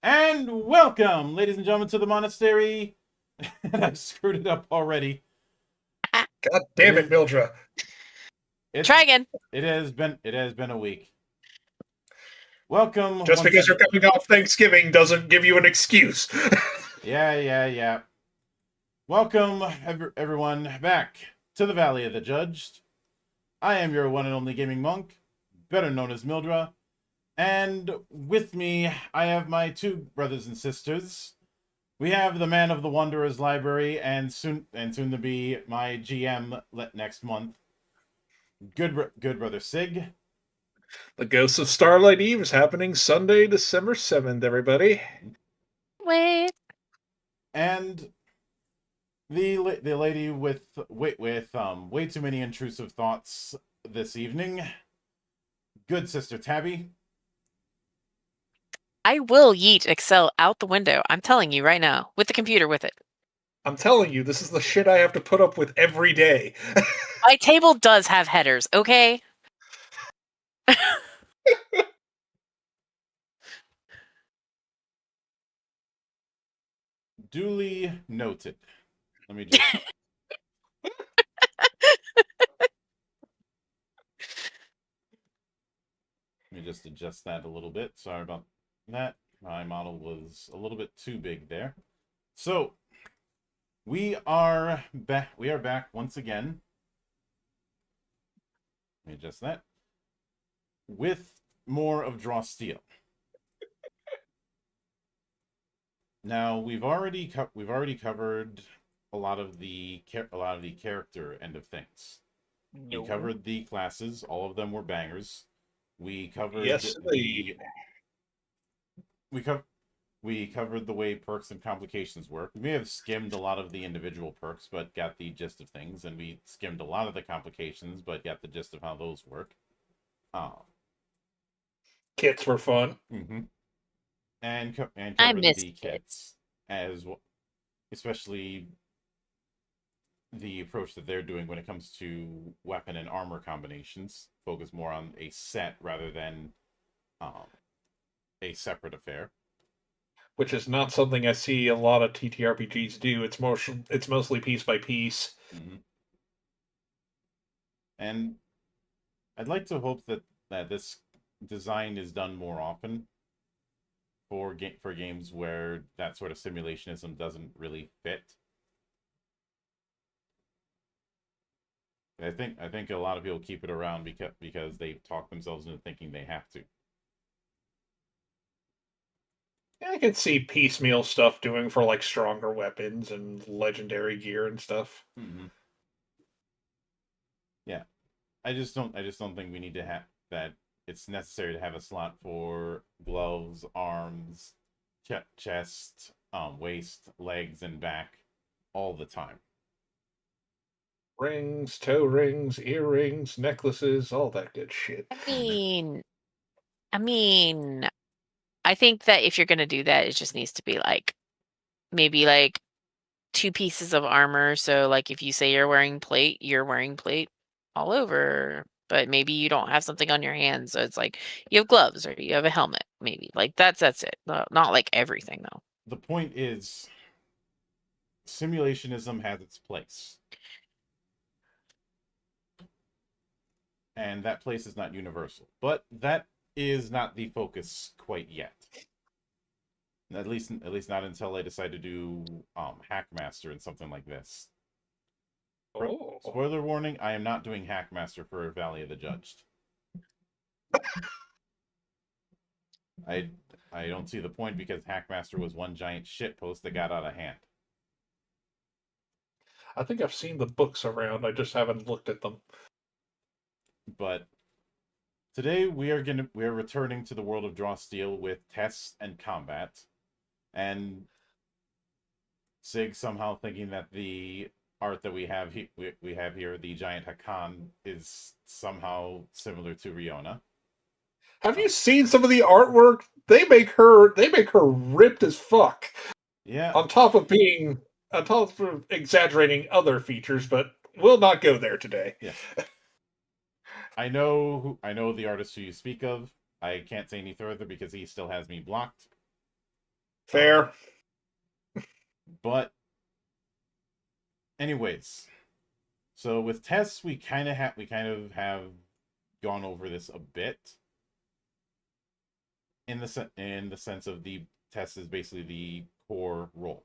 And welcome, ladies and gentlemen, to the monastery. And I screwed it up already. God damn it, Mildra. Try again. It has been a week. Welcome. Just because you're coming off Thanksgiving doesn't give you an excuse. Yeah. Welcome, everyone, back to the Valley of the Judged. I am your one and only gaming monk, better known as Mildra. And with me, I have my two brothers and sisters. We have the man of the Wanderer's Library and soon to be my GM next month. Good brother Sig. The Ghosts of Starlight Eve is happening Sunday, December 7th, everybody. Wait. And the lady with way too many intrusive thoughts this evening. Good sister Tabby. I will yeet Excel out the window. I'm telling you right now. With the computer with it. I'm telling you, this is the shit I have to put up with every day. My table does have headers, okay? Duly noted. Let me just... Let me just adjust that a little bit. Sorry about that. My model was a little bit too big there. So, we are back. We are back once again. Let me adjust that. With more of Draw Steel. Now we've already covered a lot of the character end of things. No. We covered the classes; all of them were bangers. We covered we covered the way perks and complications work. We may have skimmed a lot of the individual perks, but got the gist of things, and we skimmed a lot of the complications, but got the gist of how those work. Kits were fun. Mm-hmm. And covered miss the kits as well, especially the approach that they're doing when it comes to weapon and armor combinations. Focus more on a set rather than a separate affair. Which is not something I see a lot of TTRPGs do. It's mostly piece by piece. Mm-hmm. And I'd like to hope that this design is done more often for games where that sort of simulationism doesn't really fit. I think a lot of people keep it around because they talk themselves into thinking they have to. I could see piecemeal stuff doing for like stronger weapons and legendary gear and stuff. Mm-hmm. Yeah, I just don't think we need to have that. It's necessary to have a slot for gloves, arms, chest, waist, legs, and back all the time. Rings, toe rings, earrings, necklaces, all that good shit. I mean, I think that if you're going to do that, it just needs to be like, maybe like 2 pieces of armor. So like if you say you're wearing plate all over, but maybe you don't have something on your hands. So it's like you have gloves or you have a helmet, maybe. Like that's it. Not like everything though. The point is, simulationism has its place. And that place is not universal. But that is not the focus quite yet. At least not until I decide to do Hackmaster and something like this. Oh. Spoiler warning, I am not doing Hackmaster for Valley of the Judged. I don't see the point because Hackmaster was one giant shitpost that got out of hand. I think I've seen the books around. I just haven't looked at them. But today we are returning to the world of Draw Steel with tests and combat, and Sig somehow thinking that the art that we have here, the giant Hakan, is somehow similar to Riona. Have you seen some of the artwork? They make her ripped as fuck. Yeah. On top of exaggerating other features, but we'll not go there today. Yes. I know the artist who you speak of. I can't say any further because he still has me blocked. Fair. But anyways, so with tests, we kind of have gone over this a bit. In the sense of the test is basically the core role.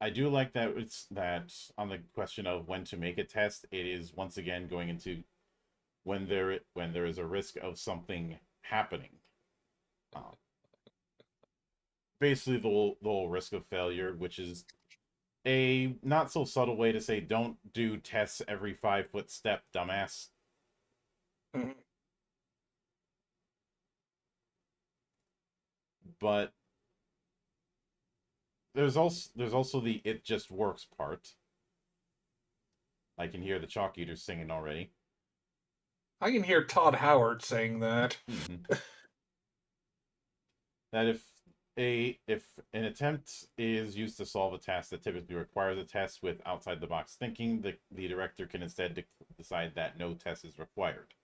I do like that that on the question of when to make a test, it is once again going into when there is a risk of something happening. Basically, the whole risk of failure, which is a not so subtle way to say don't do tests every 5-foot step, dumbass. Mm-hmm. But there's also the it just works part. I can hear the Chalk Eaters singing already. I can hear Todd Howard saying that. Mm-hmm. That if an attempt is used to solve a task that typically requires a test with outside the box thinking, the director can instead decide that no test is required.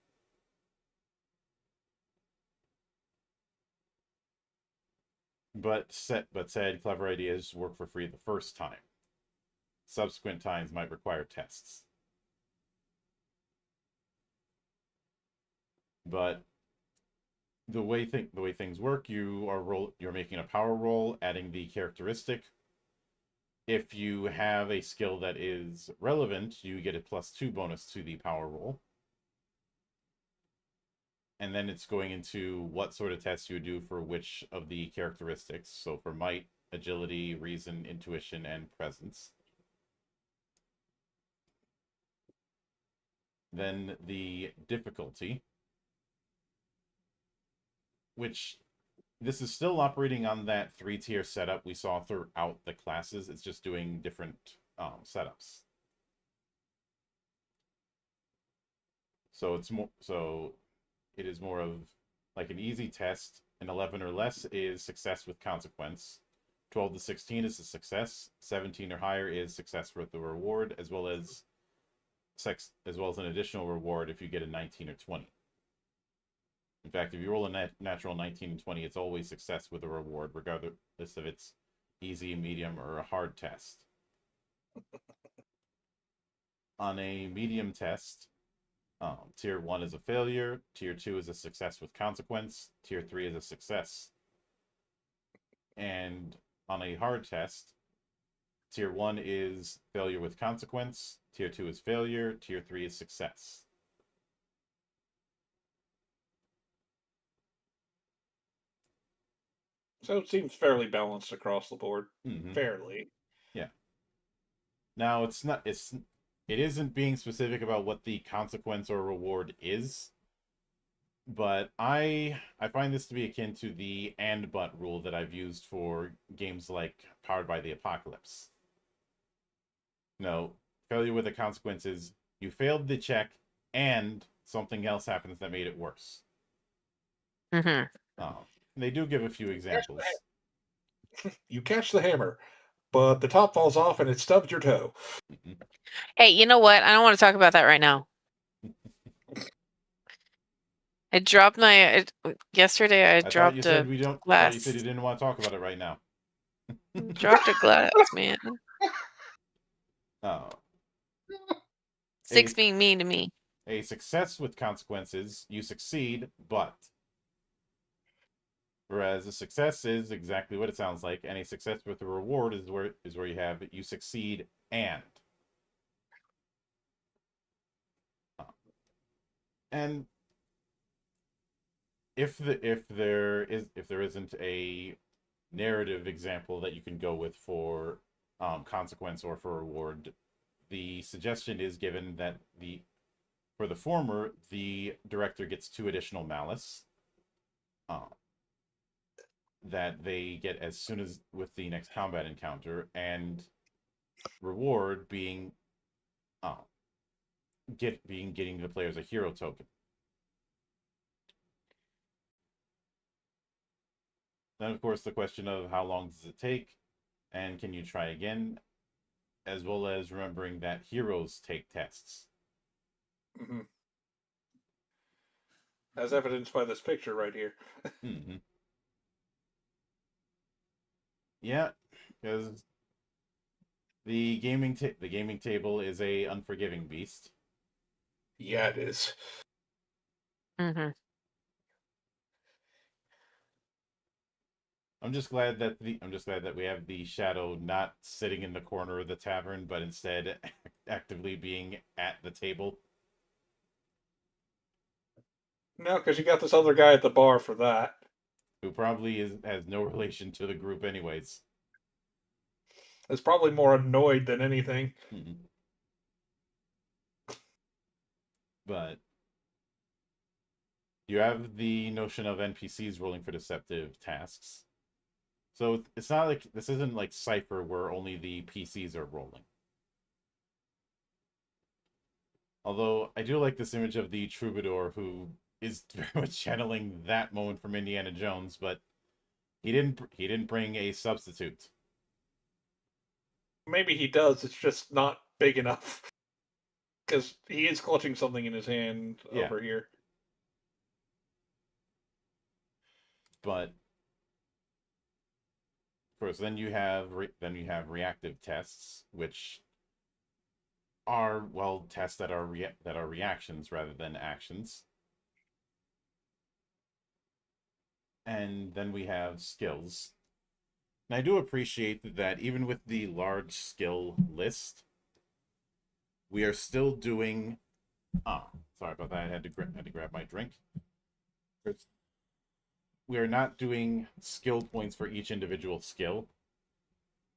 But said clever ideas work for free the first time. Subsequent times might require tests. But the way things work, you're making a power roll, adding the characteristic. If you have a skill that is relevant, you get a +2 bonus to the power roll. And then it's going into what sort of test you would do for which of the characteristics. So for might, agility, reason, intuition, and presence. Then the difficulty, which this is still operating on that 3-tier setup we saw throughout the classes. It's just doing different setups. So it is more of like an easy test. An 11 or less is success with consequence. 12 to 16 is a success. 17 or higher is success with the reward, as well as an additional reward if you get a 19 or 20. In fact, if you roll a natural 19 and 20, it's always success with a reward, regardless if it's easy, medium, or a hard test. On a medium test, Tier 1 is a failure, Tier 2 is a success with consequence, Tier 3 is a success. And on a hard test, Tier 1 is failure with consequence, Tier 2 is failure, Tier 3 is success. So it seems fairly balanced across the board. Mm-hmm. Fairly. Yeah. Now it isn't being specific about what the consequence or reward is, but I find this to be akin to the and but rule that I've used for games like Powered by the Apocalypse. No, failure with a consequence is you failed the check and something else happens that made it worse. Mm-hmm. They do give a few examples. You catch the hammer, but the top falls off and it stubs your toe. Mm-hmm. Hey, you know what? I don't want to talk about that right now. I dropped yesterday. I dropped you said we don't. glass. You said you didn't want to talk about it right now. Dropped a glass, man. Oh. 6 being mean to me. A success with consequences, you succeed, but Whereas a success is exactly what it sounds like, and a success with a reward is where you have you succeed and. And if there isn't a narrative example that you can go with for consequence or for reward, the suggestion is given that for the former, the director gets 2 additional malice that they get as soon as with the next combat encounter, and reward being getting the players a hero token. Then, of course, the question of how long does it take, and can you try again, as well as remembering that heroes take tests. Mm-hmm. As evidenced by this picture right here. Mm-hmm. Yeah, because the gaming table is a unforgiving beast. Yeah, it is. Mm-hmm. I'm just glad that we have the shadow not sitting in the corner of the tavern, but instead actively being at the table. No, because you got this other guy at the bar for that. Who probably has no relation to the group anyways. Is probably more annoyed than anything. Mm-hmm. But you have the notion of NPCs rolling for deceptive tasks. So it's not like this isn't like Cypher where only the PCs are rolling. Although I do like this image of the troubadour who is very much channeling that moment from Indiana Jones, but he didn't bring a substitute. Maybe he does, it's just not big enough. Because he is clutching something in his hand over here. But of course, then you have reactive tests, which are tests that are reactions rather than actions. And then we have skills. And I do appreciate that even with the large skill list, we are still doing. Oh, sorry about that. I had to grab my drink. We are not doing skill points for each individual skill.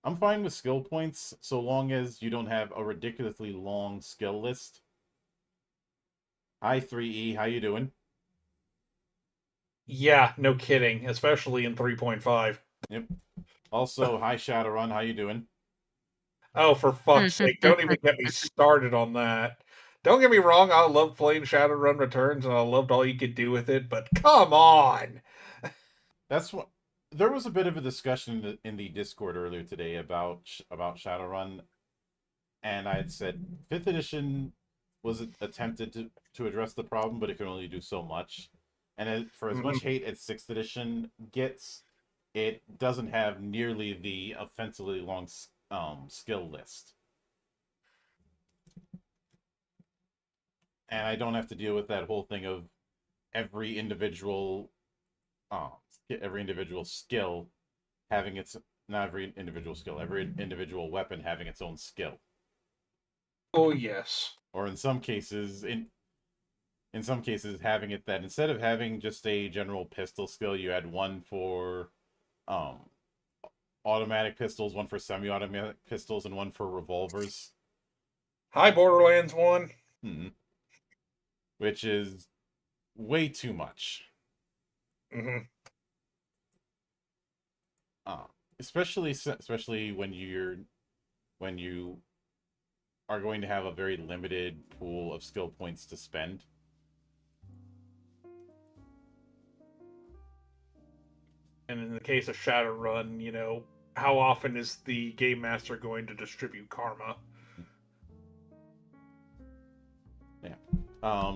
I'm fine with skill points so long as you don't have a ridiculously long skill list. Hi 3E, how you doing? Yeah, no kidding, especially in 3.5. Yep. Also, hi Shadowrun, how you doing? Oh, for fuck's sake, don't even get me started on that. Don't get me wrong, I love playing Shadowrun Returns and I loved all you could do with it, but come on! That's what there was a bit of a discussion in the Discord earlier today about Shadowrun, and I had said 5th edition was attempted to address the problem, but it could only do so much. And for as much hate as 6th edition gets, it doesn't have nearly the offensively long skill list. And I don't have to deal with that whole thing of every individual skill having its not every individual skill, every individual weapon having its own skill. Oh yes. Or in some cases having it that instead of having just a general pistol skill, you had one for automatic pistols, one for semi-automatic pistols, and one for revolvers. Hi, Borderlands 1. Mm-hmm. Which is way too much. Mm-hmm. Especially when you are going to have a very limited pool of skill points to spend. And in the case of Shadowrun, you know, how often is the game master going to distribute karma? Yeah.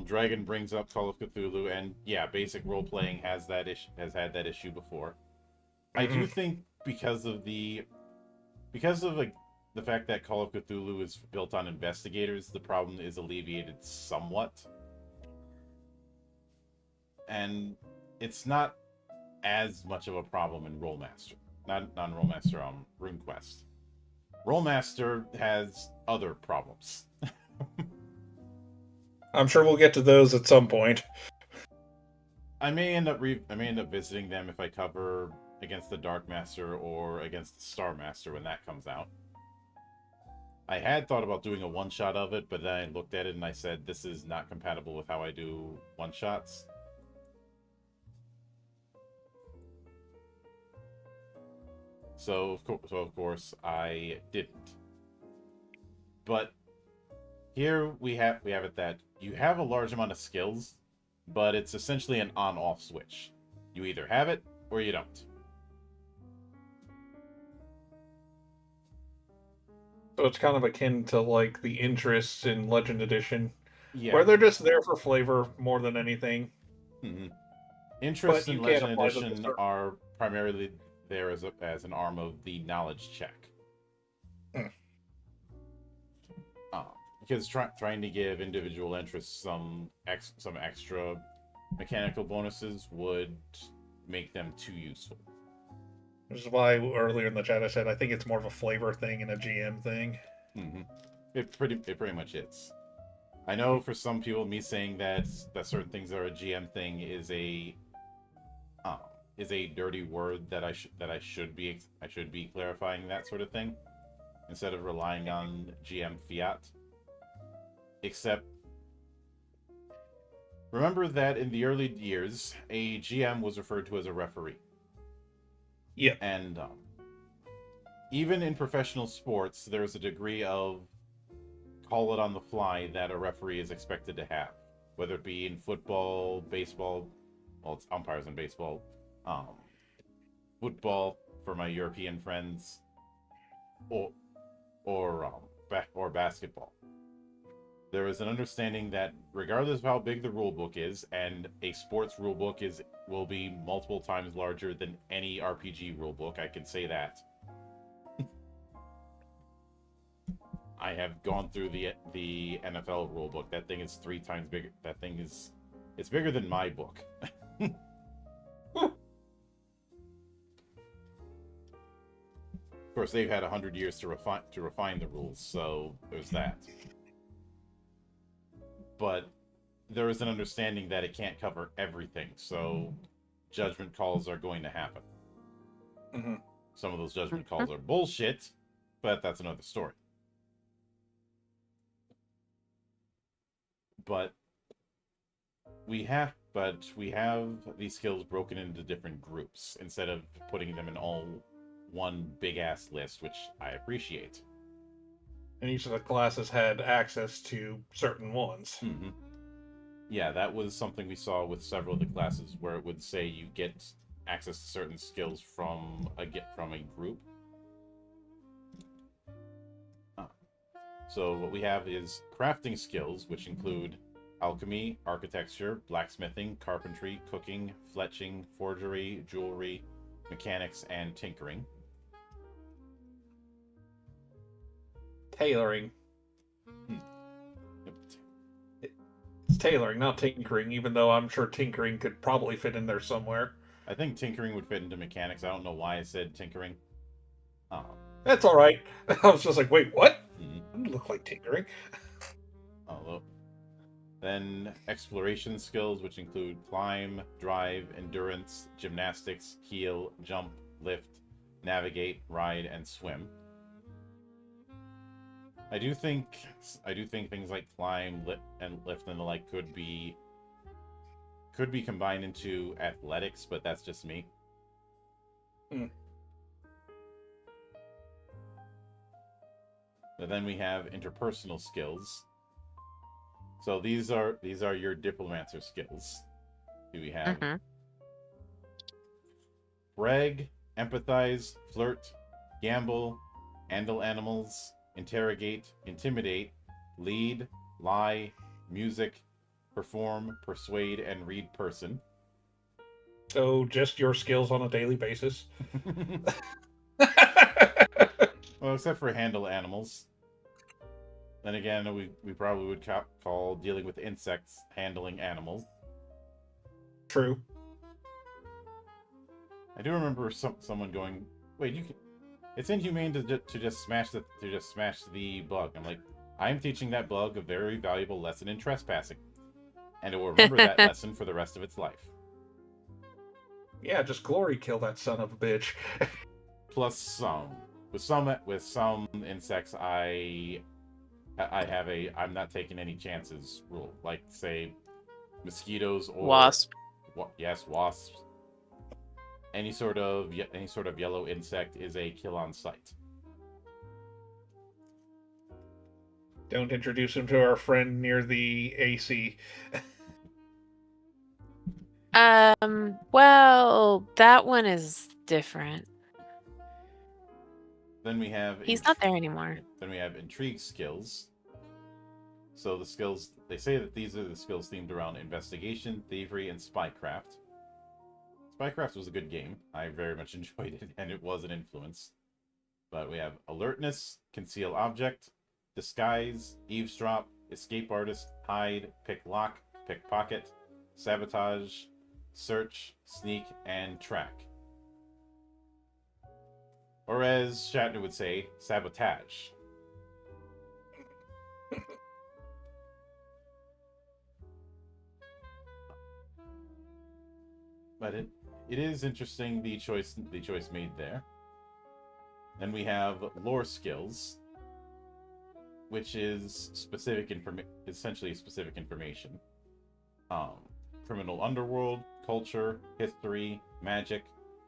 Dragon brings up Call of Cthulhu, and yeah, basic role playing has had that issue before. Mm-hmm. I do think because of the fact that Call of Cthulhu is built on investigators, the problem is alleviated somewhat. And it's not as much of a problem in Rollmaster. Not Rollmaster, RuneQuest. Rollmaster has other problems. I'm sure we'll get to those at some point. I may end up visiting them if I cover against the Dark Master or against the Star Master when that comes out. I had thought about doing a one-shot of it, but then I looked at it and I said, this is not compatible with how I do one-shots. So of course, I didn't. But here we have it that you have a large amount of skills, but it's essentially an on-off switch. You either have it or you don't. So it's kind of akin to like the interests in Legend Edition, Yeah. where they're just there for flavor more than anything. Mm-hmm. Interests But in you can't Legend apply them to Edition certain- are primarily there as an arm of the knowledge check. Because trying to give individual interests some extra mechanical bonuses would make them too useful. Which is why earlier in the chat I said I think it's more of a flavor thing and a GM thing. Mm-hmm. It pretty much is. I know for some people, me saying that certain things are a GM thing is a dirty word that I should be clarifying that sort of thing instead of relying on GM fiat. Except, remember that in the early years, a GM was referred to as a referee. Yeah. And even in professional sports, there's a degree of call it on the fly that a referee is expected to have. Whether it be in football, baseball, well, it's umpires in baseball, football for my European friends, or basketball. There is an understanding that regardless of how big the rule book is, and a sports rule book will be multiple times larger than any RPG rule book, I can say that. I have gone through the NFL rule book. That thing is 3 times bigger. It's bigger than my book. Of course, they've had 100 years to refine the rules, so there's that. But there is an understanding that it can't cover everything, so judgment calls are going to happen. Mm-hmm. Some of those judgment calls are bullshit, but that's another story. But we have these skills broken into different groups instead of putting them in all one big ass list, which I appreciate. And each of the classes had access to certain ones. Mm-hmm. Yeah, that was something we saw with several of the classes, where it would say you get access to certain skills from a group. So what we have is crafting skills, which include alchemy, architecture, blacksmithing, carpentry, cooking, fletching, forgery, jewelry, mechanics, and tinkering. Tailoring. Yep. It's tailoring, not tinkering, even though I'm sure tinkering could probably fit in there somewhere. I think tinkering would fit into mechanics. I don't know why I said tinkering. That's all right. I was just like, wait, what? Mm-hmm. Doesn't look like tinkering. Then exploration skills, which include climb, drive, endurance, gymnastics, heal, jump, lift, navigate, ride, and swim. I do think things like climb, lift, and the like could be combined into athletics, but that's just me. Mm. But then we have interpersonal skills. So these are your diplomancer skills. Do we have brag, empathize, flirt, gamble, handle animals, interrogate, intimidate, lead, lie, music, perform, persuade, and read person. So just your skills on a daily basis. Well, except for handle animals. Then again, we probably would call dealing with insects handling animals. True. I do remember someone going, "Wait, you can? It's inhumane to just smash the bug." I'm like, I'm teaching that bug a very valuable lesson in trespassing, and it will remember that lesson for the rest of its life. Yeah, just glory kill that son of a bitch. Plus with some insects, I have a I'm not taking any chances rule. Like say mosquitoes or Wasp. Yes, wasps. Any sort of yellow insect is a kill on sight. Don't introduce him to our friend near the AC. Well, that one is different. Then we have He's not there anymore. Then we have intrigue skills. So the skills, they say that these are the skills themed around investigation, thievery, and spycraft. Spycraft was a good game. I very much enjoyed it, and it was an influence. But we have alertness, conceal object, disguise, eavesdrop, escape artist, hide, pick lock, pickpocket, sabotage, search, sneak, and track. Or as Shatner would say, sabotage. But it is interesting the choice made there. Then we have lore skills, which is essentially specific information. Criminal underworld, culture, history, magic,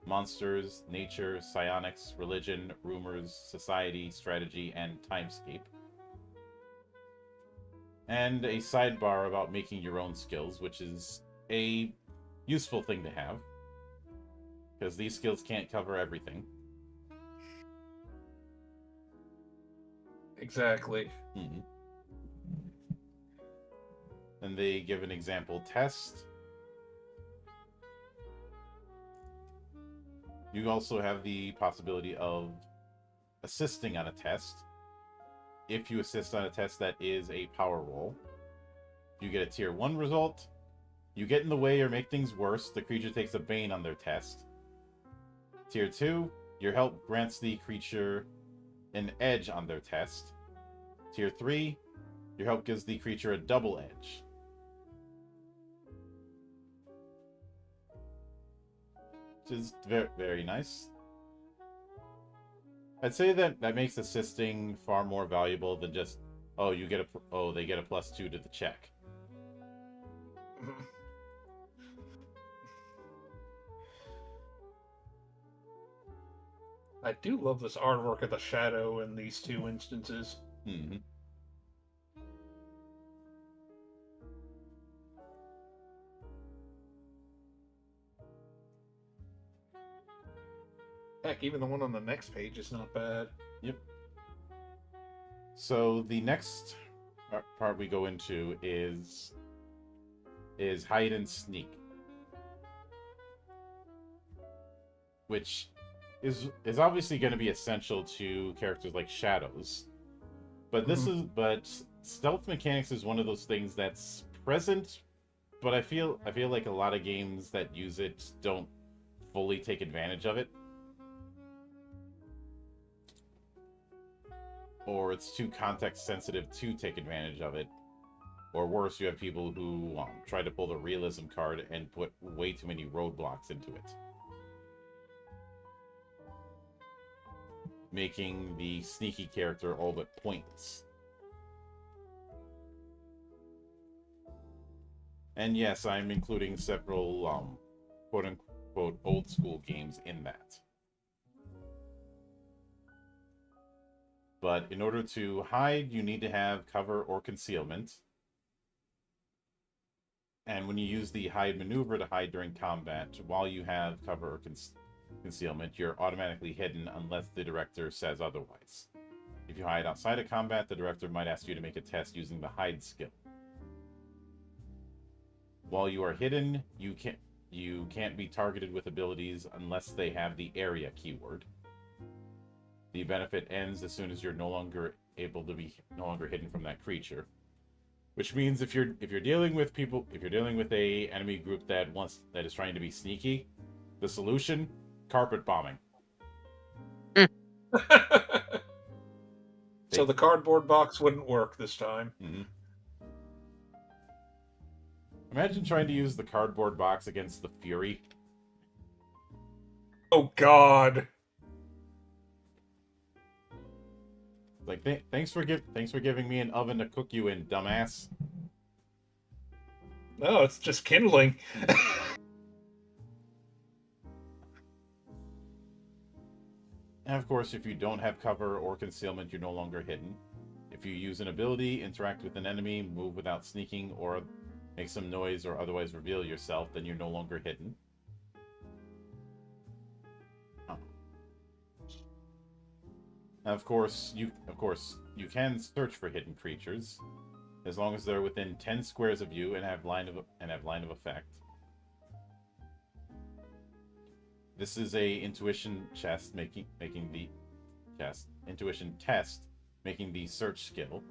monsters, nature, psionics, religion, rumors, society, strategy, and timescape. And a sidebar about making your own skills, which is a useful thing to have, because these skills can't cover everything. Exactly. Mm-hmm. And they give an example test. You also have the possibility of assisting on a test. If you assist on a test that is a power roll, you get a tier 1 result. You get in the way or make things worse, the creature takes a bane on their test. Tier 2, your help grants the creature an edge on their test. Tier 3, your help gives the creature a double edge. Which is very, very nice. I'd say that makes assisting far more valuable than just, they get a +2 to the check. I do love this artwork of the shadow in these two instances. Mm-hmm. Heck, even the one on the next page is not bad. Yep. So the next part we go into is hide and sneak, which is obviously going to be essential to characters like Shadows. But but stealth mechanics is one of those things that's present, but I feel like a lot of games that use it don't fully take advantage of it. Or it's too context sensitive to take advantage of it. Or worse, you have people who try to pull the realism card and put way too many roadblocks into it, making the sneaky character all but pointless. And yes, I'm including several quote-unquote old school games in that. But in order to hide, you need to have cover or concealment. And when you use the hide maneuver to hide during combat, while you have cover or concealment, you're automatically hidden unless the director says otherwise. If you hide outside of combat, the director might ask you to make a test using the hide skill. While you are hidden, you can't be targeted with abilities unless they have the area keyword. The benefit ends as soon as you're no longer hidden from that creature. Which means if you're dealing with a enemy group that is trying to be sneaky, the solution, carpet bombing. So the cardboard box wouldn't work this time. Mm-hmm. Imagine trying to use the cardboard box against the Fury. Oh God! Like, thanks for giving me an oven to cook you in, dumbass. No, it's just kindling. And of course, if you don't have cover or concealment, you're no longer hidden. If you use an ability, interact with an enemy, move without sneaking, or make some noise or otherwise reveal yourself, then you're no longer hidden. Of course, you can search for hidden creatures, as long as they're within 10 squares of you and have line of effect. This is a intuition test making the search skill,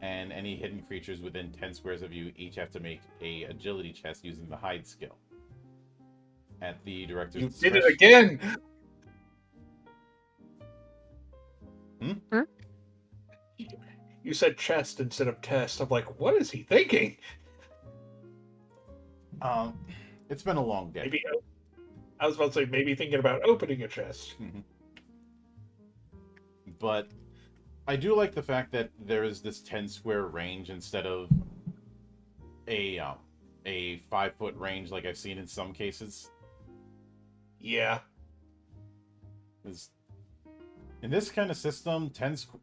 and any hidden creatures within 10 squares of you each have to make a agility test using the hide skill. At the director's You discretion. did it again. You said chest instead of test. I'm like, what is he thinking? It's been a long day. Maybe I was about to say maybe thinking about opening a chest. But I do like the fact that there is this 10 square range instead of a 5-foot range like I've seen in some cases. Yeah. In this kind of system,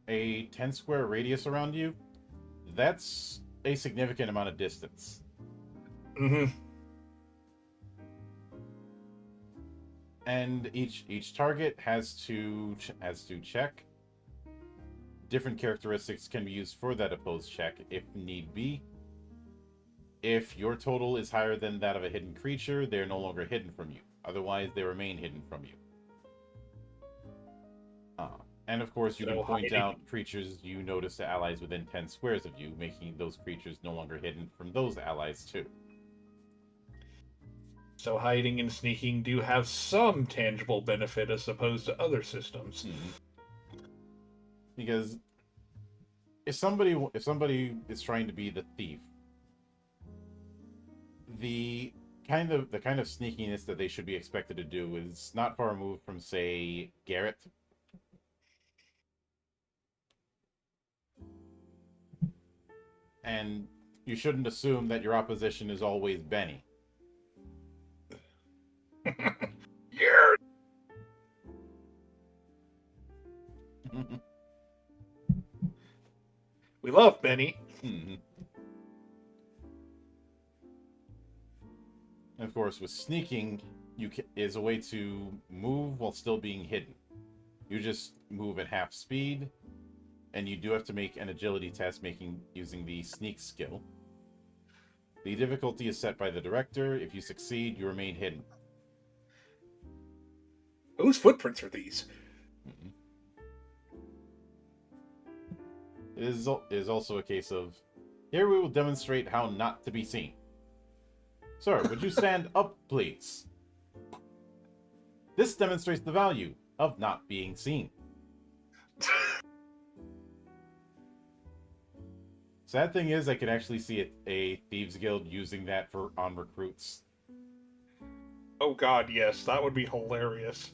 a 10 square radius around you, that's a significant amount of distance. Mm-hmm. And each target has to check. Different characteristics can be used for that opposed check if need be. If your total is higher than that of a hidden creature, they're no longer hidden from you. Otherwise, they remain hidden from you. And of course, you can point out creatures you notice to allies within 10 squares of you, making those creatures no longer hidden from those allies too. So hiding and sneaking do have some tangible benefit as opposed to other systems. Because if somebody is trying to be the thief, the kind of sneakiness that they should be expected to do is not far removed from, say, Garrett. And you shouldn't assume that your opposition is always Benny. Yeah. We love Benny. And of course, with sneaking, is a way to move while still being hidden. You just move at half speed, and you do have to make an agility test using the sneak skill. The difficulty is set by the director. If you succeed, you remain hidden. Whose footprints are these? It is also a case of, here we will demonstrate how not to be seen. Sir, would you stand up, please? This demonstrates the value of not being seen. Sad thing is, I can actually see a Thieves Guild using that on recruits. Oh God, yes, that would be hilarious.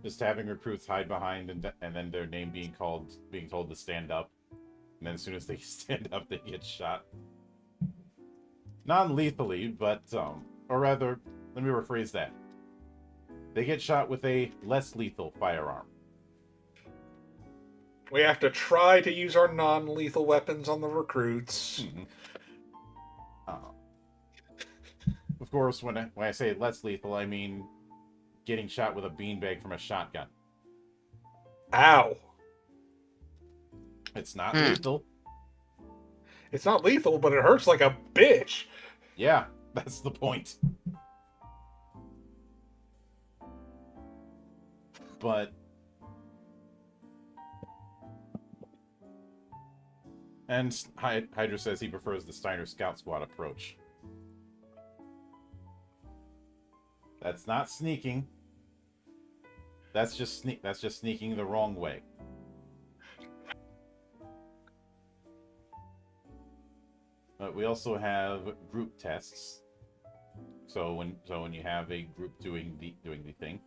Just having recruits hide behind and then their name being told to stand up, and then as soon as they stand up, they get shot. Non-lethally, but or rather, let me rephrase that. They get shot with a less lethal firearm. We have to try to use our non-lethal weapons on the recruits. Of course, when I say less lethal, I mean getting shot with a beanbag from a shotgun. Ow. It's not lethal. It's not lethal, but it hurts like a bitch. Yeah, that's the point. But... And Hydra says he prefers the Steiner Scout Squad approach. That's not sneaking. That's just sneaking the wrong way. But we also have group tests. So when you have a group doing the thing,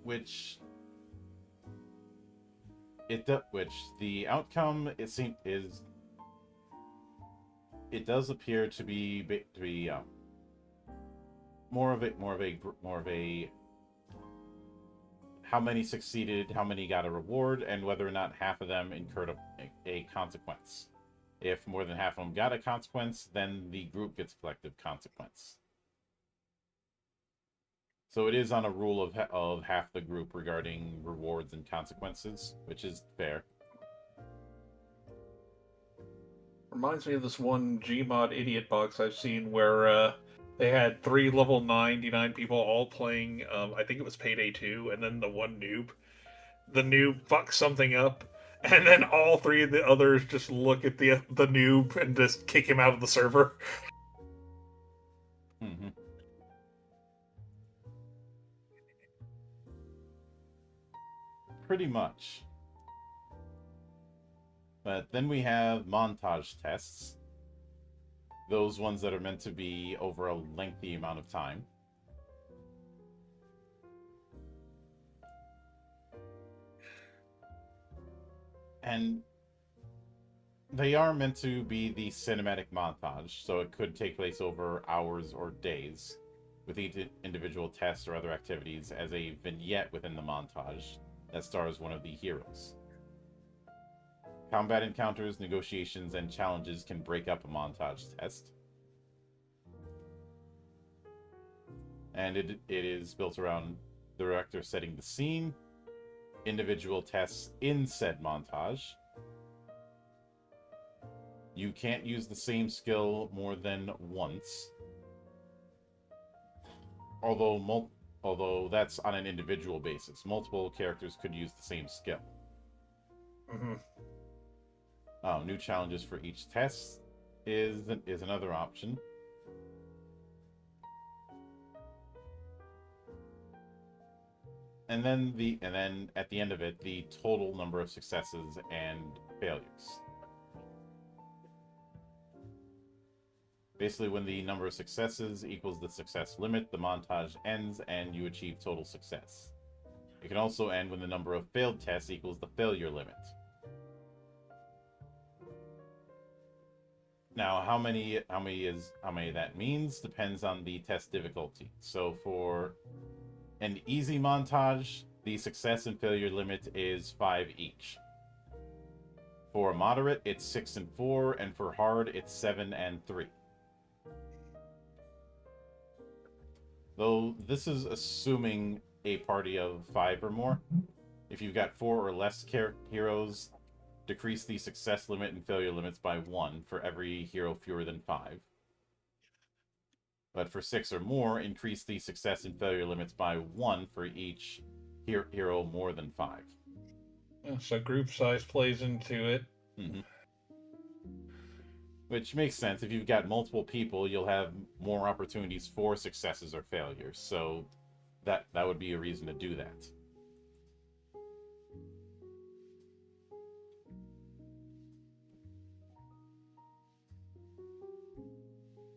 which the outcome it does appear to be more of a how many succeeded, how many got a reward, and whether or not half of them incurred a consequence. If more than half of them got a consequence, then the group gets a collective consequence. So it is on a rule of half the group regarding rewards and consequences, which is fair. Reminds me of this one Gmod idiot box I've seen where they had 3 level 99 people all playing, I think it was Payday 2, and then the one noob. The noob fucks something up, and then all 3 of the others just look at the noob and just kick him out of the server. Mm-hmm. Pretty much. But then we have montage tests. Those ones that are meant to be over a lengthy amount of time. And they are meant to be the cinematic montage, so it could take place over hours or days, with each individual test or other activities as a vignette within the montage that stars one of the heroes. Combat encounters, negotiations, and challenges can break up a montage test. And it is built around the director setting the scene, individual tests in said montage. You can't use the same skill more than once. Although that's on an individual basis. Multiple characters could use the same skill. Mm-hmm. New challenges for each test is another option. And then at the end of it, the total number of successes and failures. Basically, when the number of successes equals the success limit, the montage ends and you achieve total success. It can also end when the number of failed tests equals the failure limit. Now, how many that means depends on the test difficulty. So for an easy montage, the success and failure limit is 5 each. For a moderate, it's 6 and 4, and for hard, it's 7 and 3. Though this is assuming a party of 5 or more. If you've got 4 or less heroes, decrease the success limit and failure limits by 1 for every hero fewer than 5. But for 6 or more, increase the success and failure limits by 1 for each hero more than 5. So group size plays into it. Mm-hmm. Which makes sense. If you've got multiple people, you'll have more opportunities for successes or failures. So that would be a reason to do that.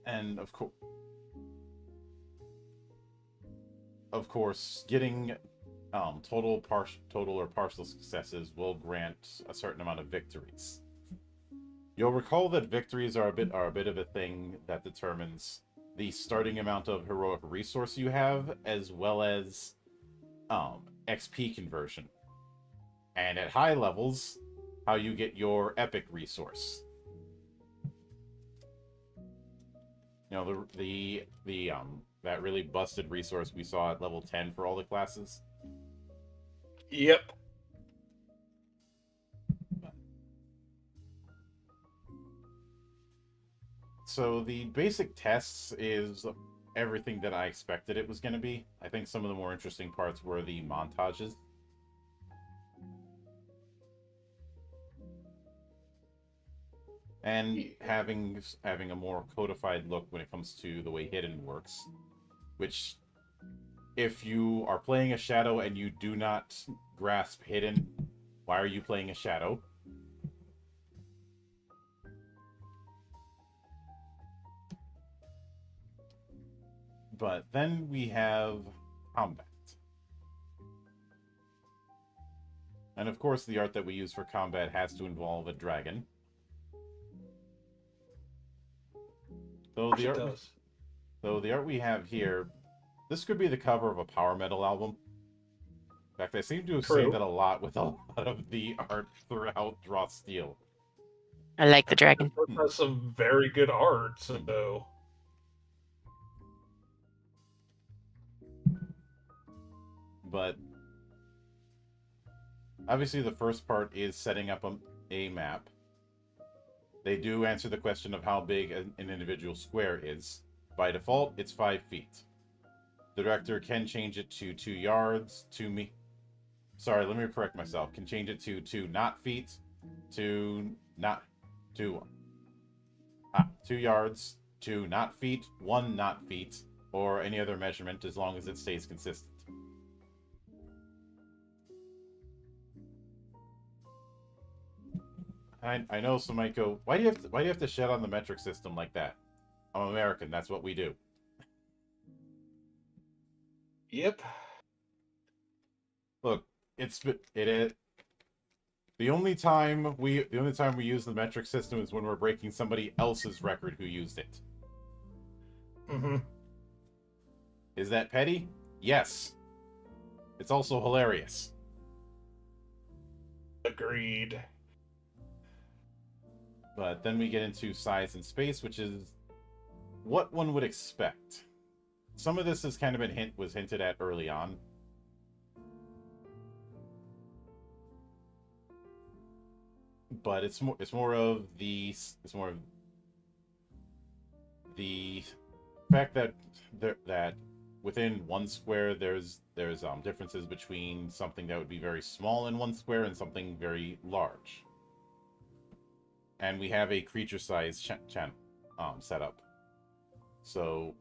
And of course, getting total or partial successes will grant a certain amount of victories. You'll recall that victories are a bit of a thing that determines the starting amount of heroic resource you have, as well as XP conversion. And at high levels, how you get your epic resource. You know, the that really busted resource we saw at level 10 for all the classes. Yep. So the basic tests is everything that I expected it was going to be. I think some of the more interesting parts were the montages. and Yeah. having a more codified look when it comes to the way hidden works, which if you are playing a shadow and you do not grasp hidden, why are you playing a shadow? But then we have combat. And of course, the art that we use for combat has to involve a dragon. Though Of course it does. though the art we have here, this could be the cover of a power metal album. In fact, I seem to have True. seen that a lot with a lot of the art throughout Draw Steel. I like the dragon. It has some very good art, so But obviously, the first part is setting up a map. They do answer the question of how big an individual square is. By default, it's 5 feet. The director can change it to 2 yards, Sorry, let me correct myself. Can change it to 2 not feet, 2 not... 2 yards, 2 not feet, 1 not feet, or any other measurement as long as it stays consistent. I know some might go, why do you have to shed on the metric system like that? I'm American, that's what we do. yep. Look, it is the only time we use the metric system is when we're breaking somebody else's record who used it. Mm-hmm. Is that petty? Yes. It's also hilarious. Agreed. But then we get into size and space, which is what one would expect. Some of this has kind of been hinted at early on. But it's more of the fact that within one square there's differences between something that would be very small in one square and something very large. And we have a creature size setup. So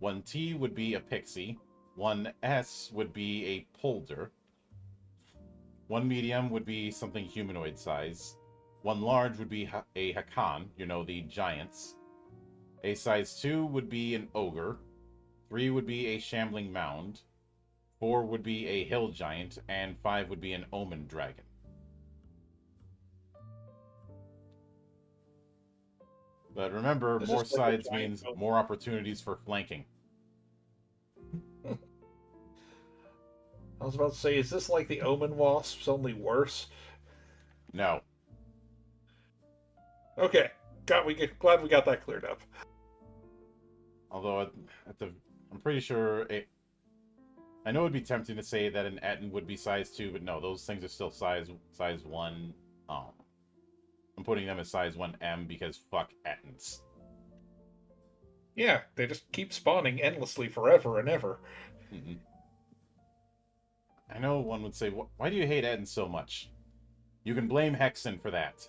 1T would be a pixie, 1S would be a polder, 1 medium would be something humanoid size, 1 large would be a Hakan, the giants, a size 2 would be an ogre, 3 would be a shambling mound, 4 would be a hill giant, and 5 would be an omen dragon. But remember, more sides means more opportunities for flanking. I was about to say, is this like the Omen Wasps, only worse? No. Okay, glad we got that cleared up. Although I'm pretty sure I know it'd be tempting to say that an Etten would be size 2, but no, those things are still size 1. I'm putting them as size 1M because fuck Ettins. Yeah, they just keep spawning endlessly forever and ever. Mm-hmm. I know one would say, why do you hate Ettins so much? You can blame Hexen for that.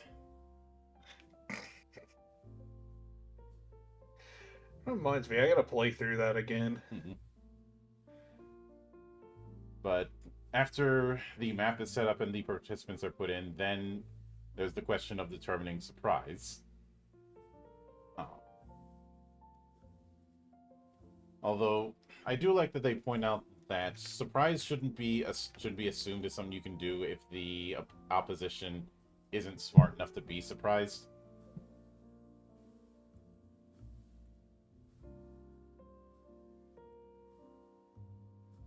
That reminds me, I gotta play through that again. Mm-hmm. But after the map is set up and the participants are put in, then there's the question of determining surprise. Although I do like that they point out that surprise shouldn't be assumed as something you can do if the opposition isn't smart enough to be surprised.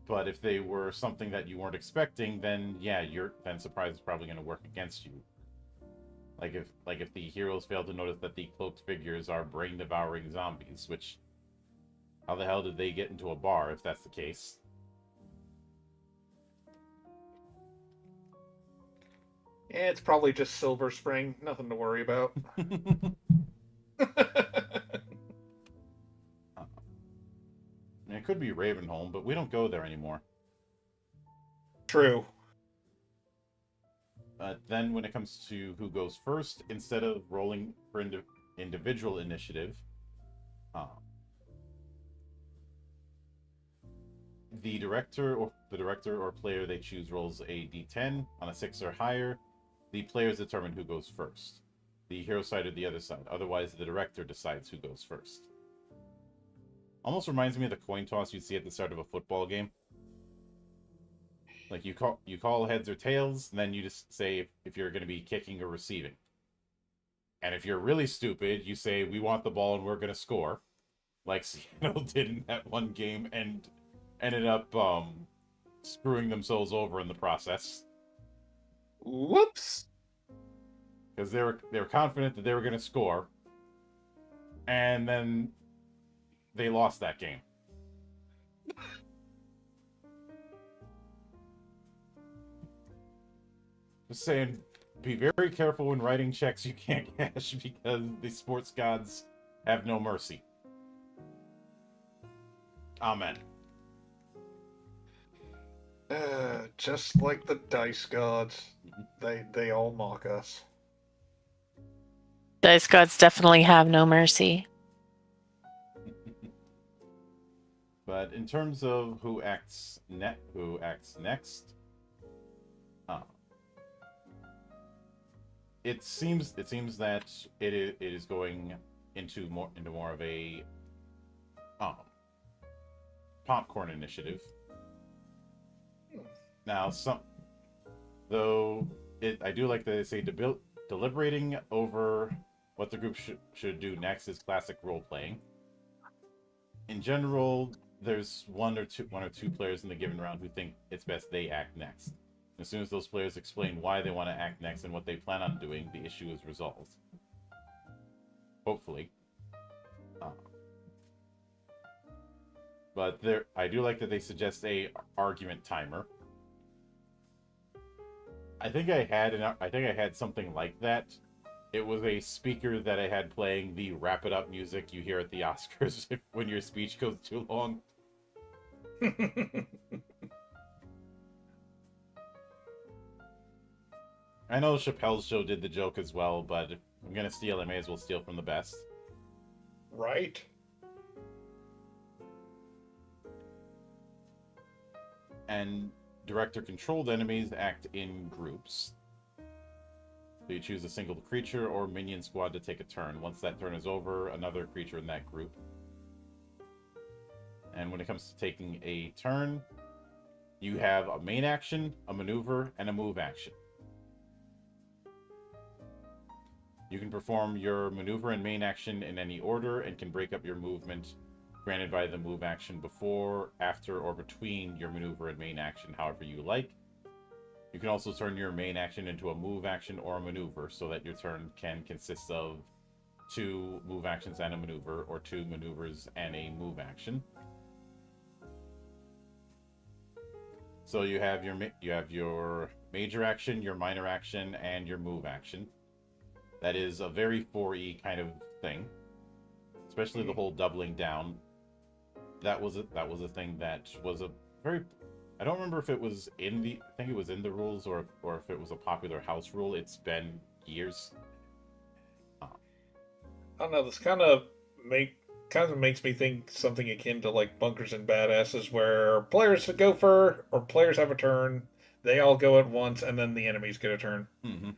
But if they were something that you weren't expecting, then yeah, then surprise is probably going to work against you. Like if the heroes fail to notice that the cloaked figures are brain-devouring zombies, which how the hell did they get into a bar if that's the case? Yeah, it's probably just Silver Spring, nothing to worry about. It could be Ravenholm, but we don't go there anymore. True. Then when it comes to who goes first, instead of rolling for individual initiative, uh, the director or player they choose rolls a d10 on a 6 or higher. The players determine who goes first. The hero side or the other side. Otherwise, the director decides who goes first. Almost reminds me of the coin toss you'd see at the start of a football game. Like you call heads or tails, and then you just say if you're going to be kicking or receiving. And if you're really stupid, you say we want the ball and we're going to score, like Seattle did in that one game and ended up screwing themselves over in the process. Whoops. Because they were confident that they were going to score, and then they lost that game. Just saying, be very careful when writing checks you can't cash because the sports gods have no mercy. Amen. Just like the dice gods, they all mock us. Dice gods definitely have no mercy. But in terms of who acts next, it seems that it is going into more of a popcorn initiative. Now, I do like that they say deliberating over what the group should do next is classic role playing. In general, there's one or two players in the given round who think it's best they act next. As soon as those players explain why they want to act next and what they plan on doing, the issue is resolved. Hopefully. But I do like that they suggest a argument timer. I think I had something like that. It was a speaker that I had playing the wrap it up music you hear at the Oscars when your speech goes too long. I know Chappelle's Show did the joke as well, but if I'm gonna steal, I may as well steal from the best. Right. And director-controlled enemies act in groups. So you choose a single creature or minion squad to take a turn. Once that turn is over, another creature in that group. And when it comes to taking a turn, you have a main action, a maneuver, and a move action. You can perform your maneuver and main action in any order and can break up your movement granted by the move action before, after, or between your maneuver and main action, however you like. You can also turn your main action into a move action or a maneuver so that your turn can consist of 2 move actions and a maneuver, or 2 maneuvers and a move action. So you have your major action, your minor action, and your move action. That is a very 4E kind of thing, especially the whole doubling down. That was a thing that was a very. I don't remember if it was in the. I think it was in the rules, or if it was a popular house rule. It's been years. I don't know. This kind of makes me think something akin to like Bunkers and Badasses, where players players have a turn, they all go at once, and then the enemies get a turn. Mm-hmm.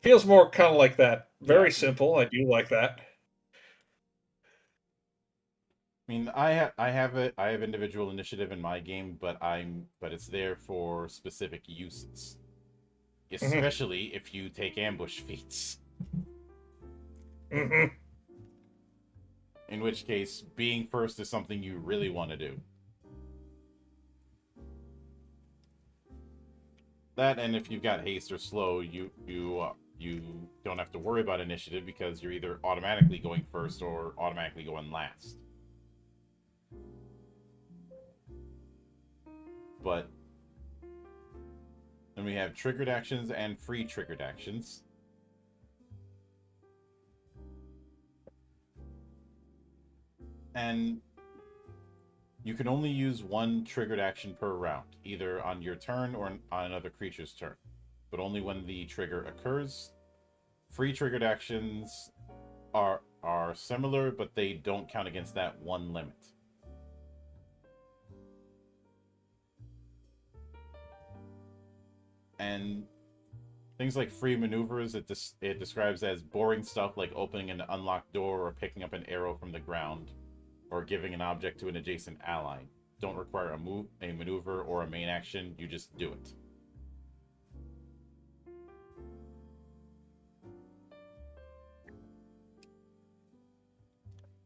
Feels more kind of like that. Very simple. I do like that. I mean, I have individual initiative in my game, but it's there for specific uses, especially if you take ambush feats. Mm-hmm. In which case, being first is something you really want to do. That, and if you've got haste or slow, you don't have to worry about initiative because you're either automatically going first or automatically going last. But then we have triggered actions and free triggered actions. And you can only use one triggered action per round, either on your turn or on another creature's turn. but only when the trigger occurs. Free triggered actions are similar, but they don't count against that one limit. And things like free maneuvers, it describes as boring stuff like opening an unlocked door or picking up an arrow from the ground or giving an object to an adjacent ally. Don't require a maneuver or a main action, you just do it.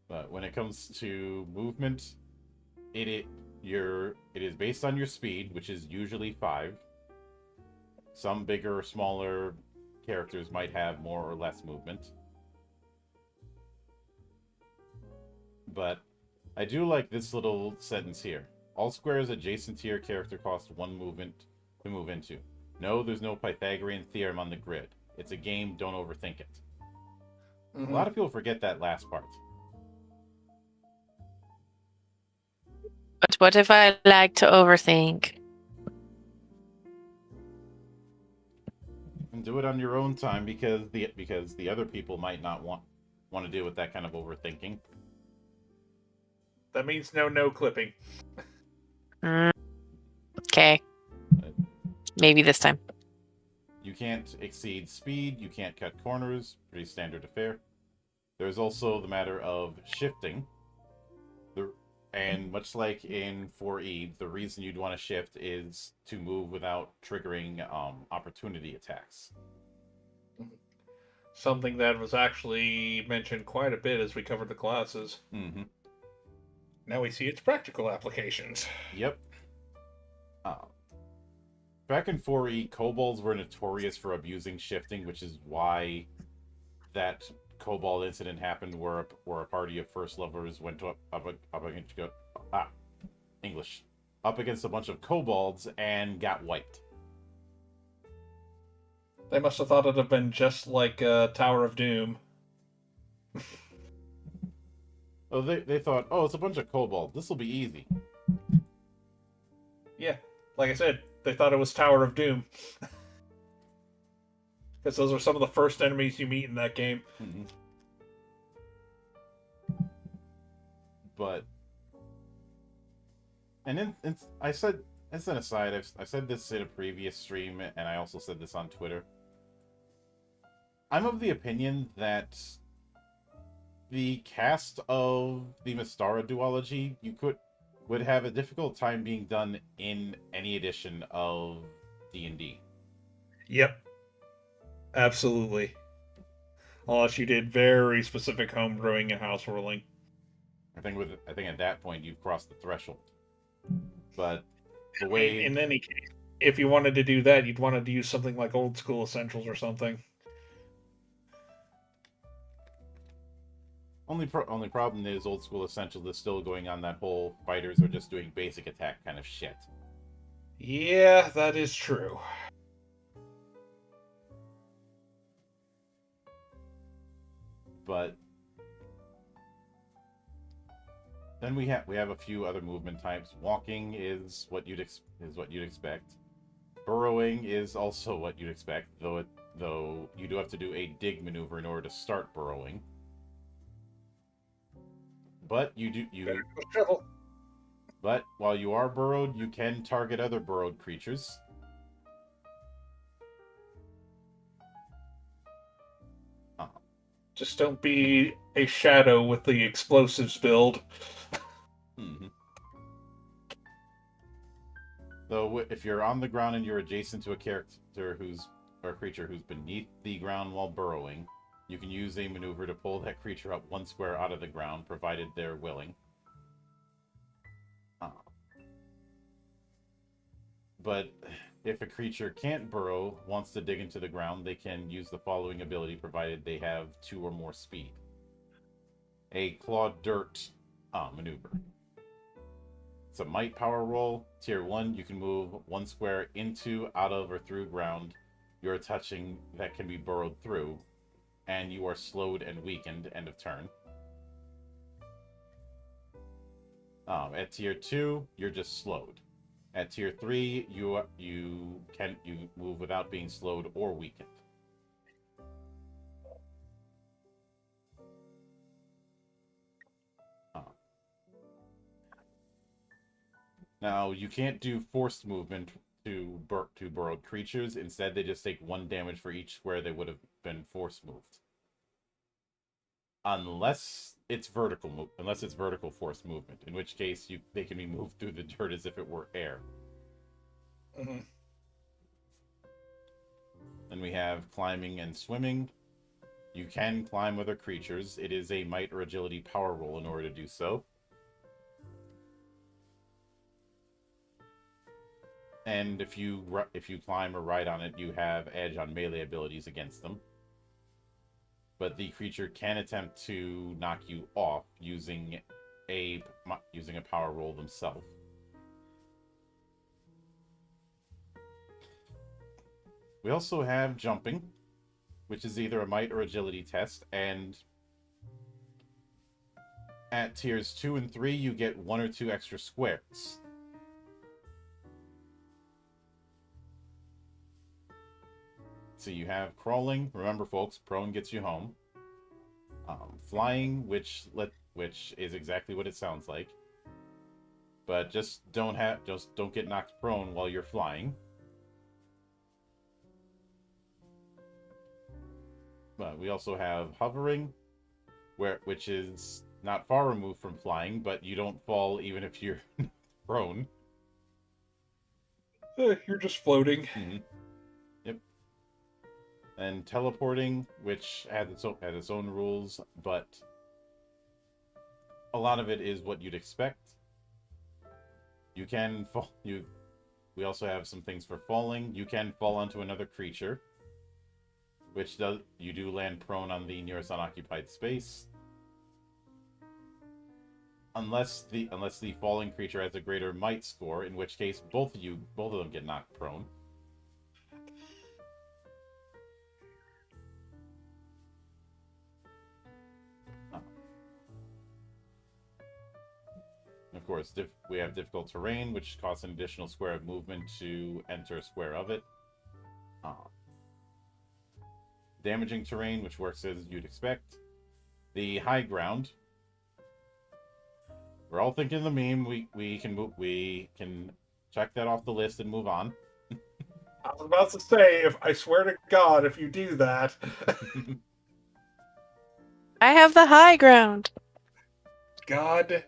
But when it comes to movement, it is based on your speed, which is usually 5. Some bigger or smaller characters might have more or less movement. But I do like this little sentence here. All squares adjacent to your character cost 1 movement to move into. No, there's no Pythagorean theorem on the grid. It's a game, don't overthink it. Mm-hmm. A lot of people forget that last part. But what if I like to overthink? And do it on your own time because the other people might not want to deal with that kind of overthinking. That means no clipping. Okay. Maybe this time. You can't exceed speed, you can't cut corners, pretty standard affair. There's also the matter of shifting. And much like in 4E, the reason you'd want to shift is to move without triggering opportunity attacks. Something that was actually mentioned quite a bit as we covered the classes. Mm-hmm. Now we see its practical applications. Yep. Back in 4E, kobolds were notorious for abusing shifting, which is why that kobold incident happened where a party of first levelers went up against a bunch of kobolds and got wiped. They must have thought it'd have been just like Tower of Doom. Oh, they thought, oh, it's a bunch of kobolds. This will be easy. Yeah, like I said, they thought it was Tower of Doom. Because those are some of the first enemies you meet in that game. Mm-hmm. But, and then I said, as an aside, I said this in a previous stream, and I also said this on Twitter. I'm of the opinion that the cast of the Mystara duology would have a difficult time being done in any edition of D&D. Yep. Absolutely. Unless you did very specific homebrewing and house ruling. I think at that point you've crossed the threshold. But the way in any case, if you wanted to do that, you'd want to use something like Old School Essentials or something. Only problem is Old School Essentials is still going on that whole fighters are just doing basic attack kind of shit. Yeah, that is true. But then we have a few other movement types. Walking is what you'd expect. Burrowing is also what you'd expect, though you do have to do a dig maneuver in order to start burrowing. But But while you are burrowed, you can target other burrowed creatures. Just don't be a shadow with the explosives build. Mm-hmm. Though if you're on the ground and you're adjacent to a character or creature who's beneath the ground while burrowing, you can use a maneuver to pull that creature up 1 square out of the ground, provided they're willing. But if a creature can't burrow, wants to dig into the ground, they can use the following ability, provided they have 2 or more speed. A Claw Dirt maneuver. It's a might power roll. Tier 1, you can move 1 square into, out of, or through ground you're touching that can be burrowed through, and you are slowed and weakened, end of turn. At tier 2, you're just slowed. At tier 3, you move without being slowed or weakened. Now, you can't do forced movement to burrowed creatures. Instead, they just take 1 damage for each square they would have been force moved. Unless it's vertical force movement, in which case they can be moved through the dirt as if it were air. Mm-hmm. Then we have climbing and swimming. You can climb other creatures. It is a might or agility power roll in order to do so. And if you climb or ride on it, you have edge on melee abilities against them. But the creature can attempt to knock you off using a power roll themselves. We also have jumping, which is either a might or agility test, and at tiers 2 and 3, you get 1 or 2 extra squares. So you have crawling. Remember, folks, prone gets you home. Flying, which is exactly what it sounds like, but just don't get knocked prone while you're flying. But we also have hovering, which is not far removed from flying, but you don't fall even if you're prone. You're just floating. Mm-hmm. Yep. And teleporting, which has its own rules, but a lot of it is what you'd expect. You can fall. We also have some things for falling. You can fall onto another creature, which you do land prone on the nearest unoccupied space, unless the falling creature has a greater might score, in which case both of them get knocked prone. Of course, we have difficult terrain, which costs an additional square of movement to enter a square of it. Damaging terrain, which works as you'd expect. The high ground. We're all thinking the meme. We can check that off the list and move on. I was about to say, I swear to God, if you do that. I have the high ground. God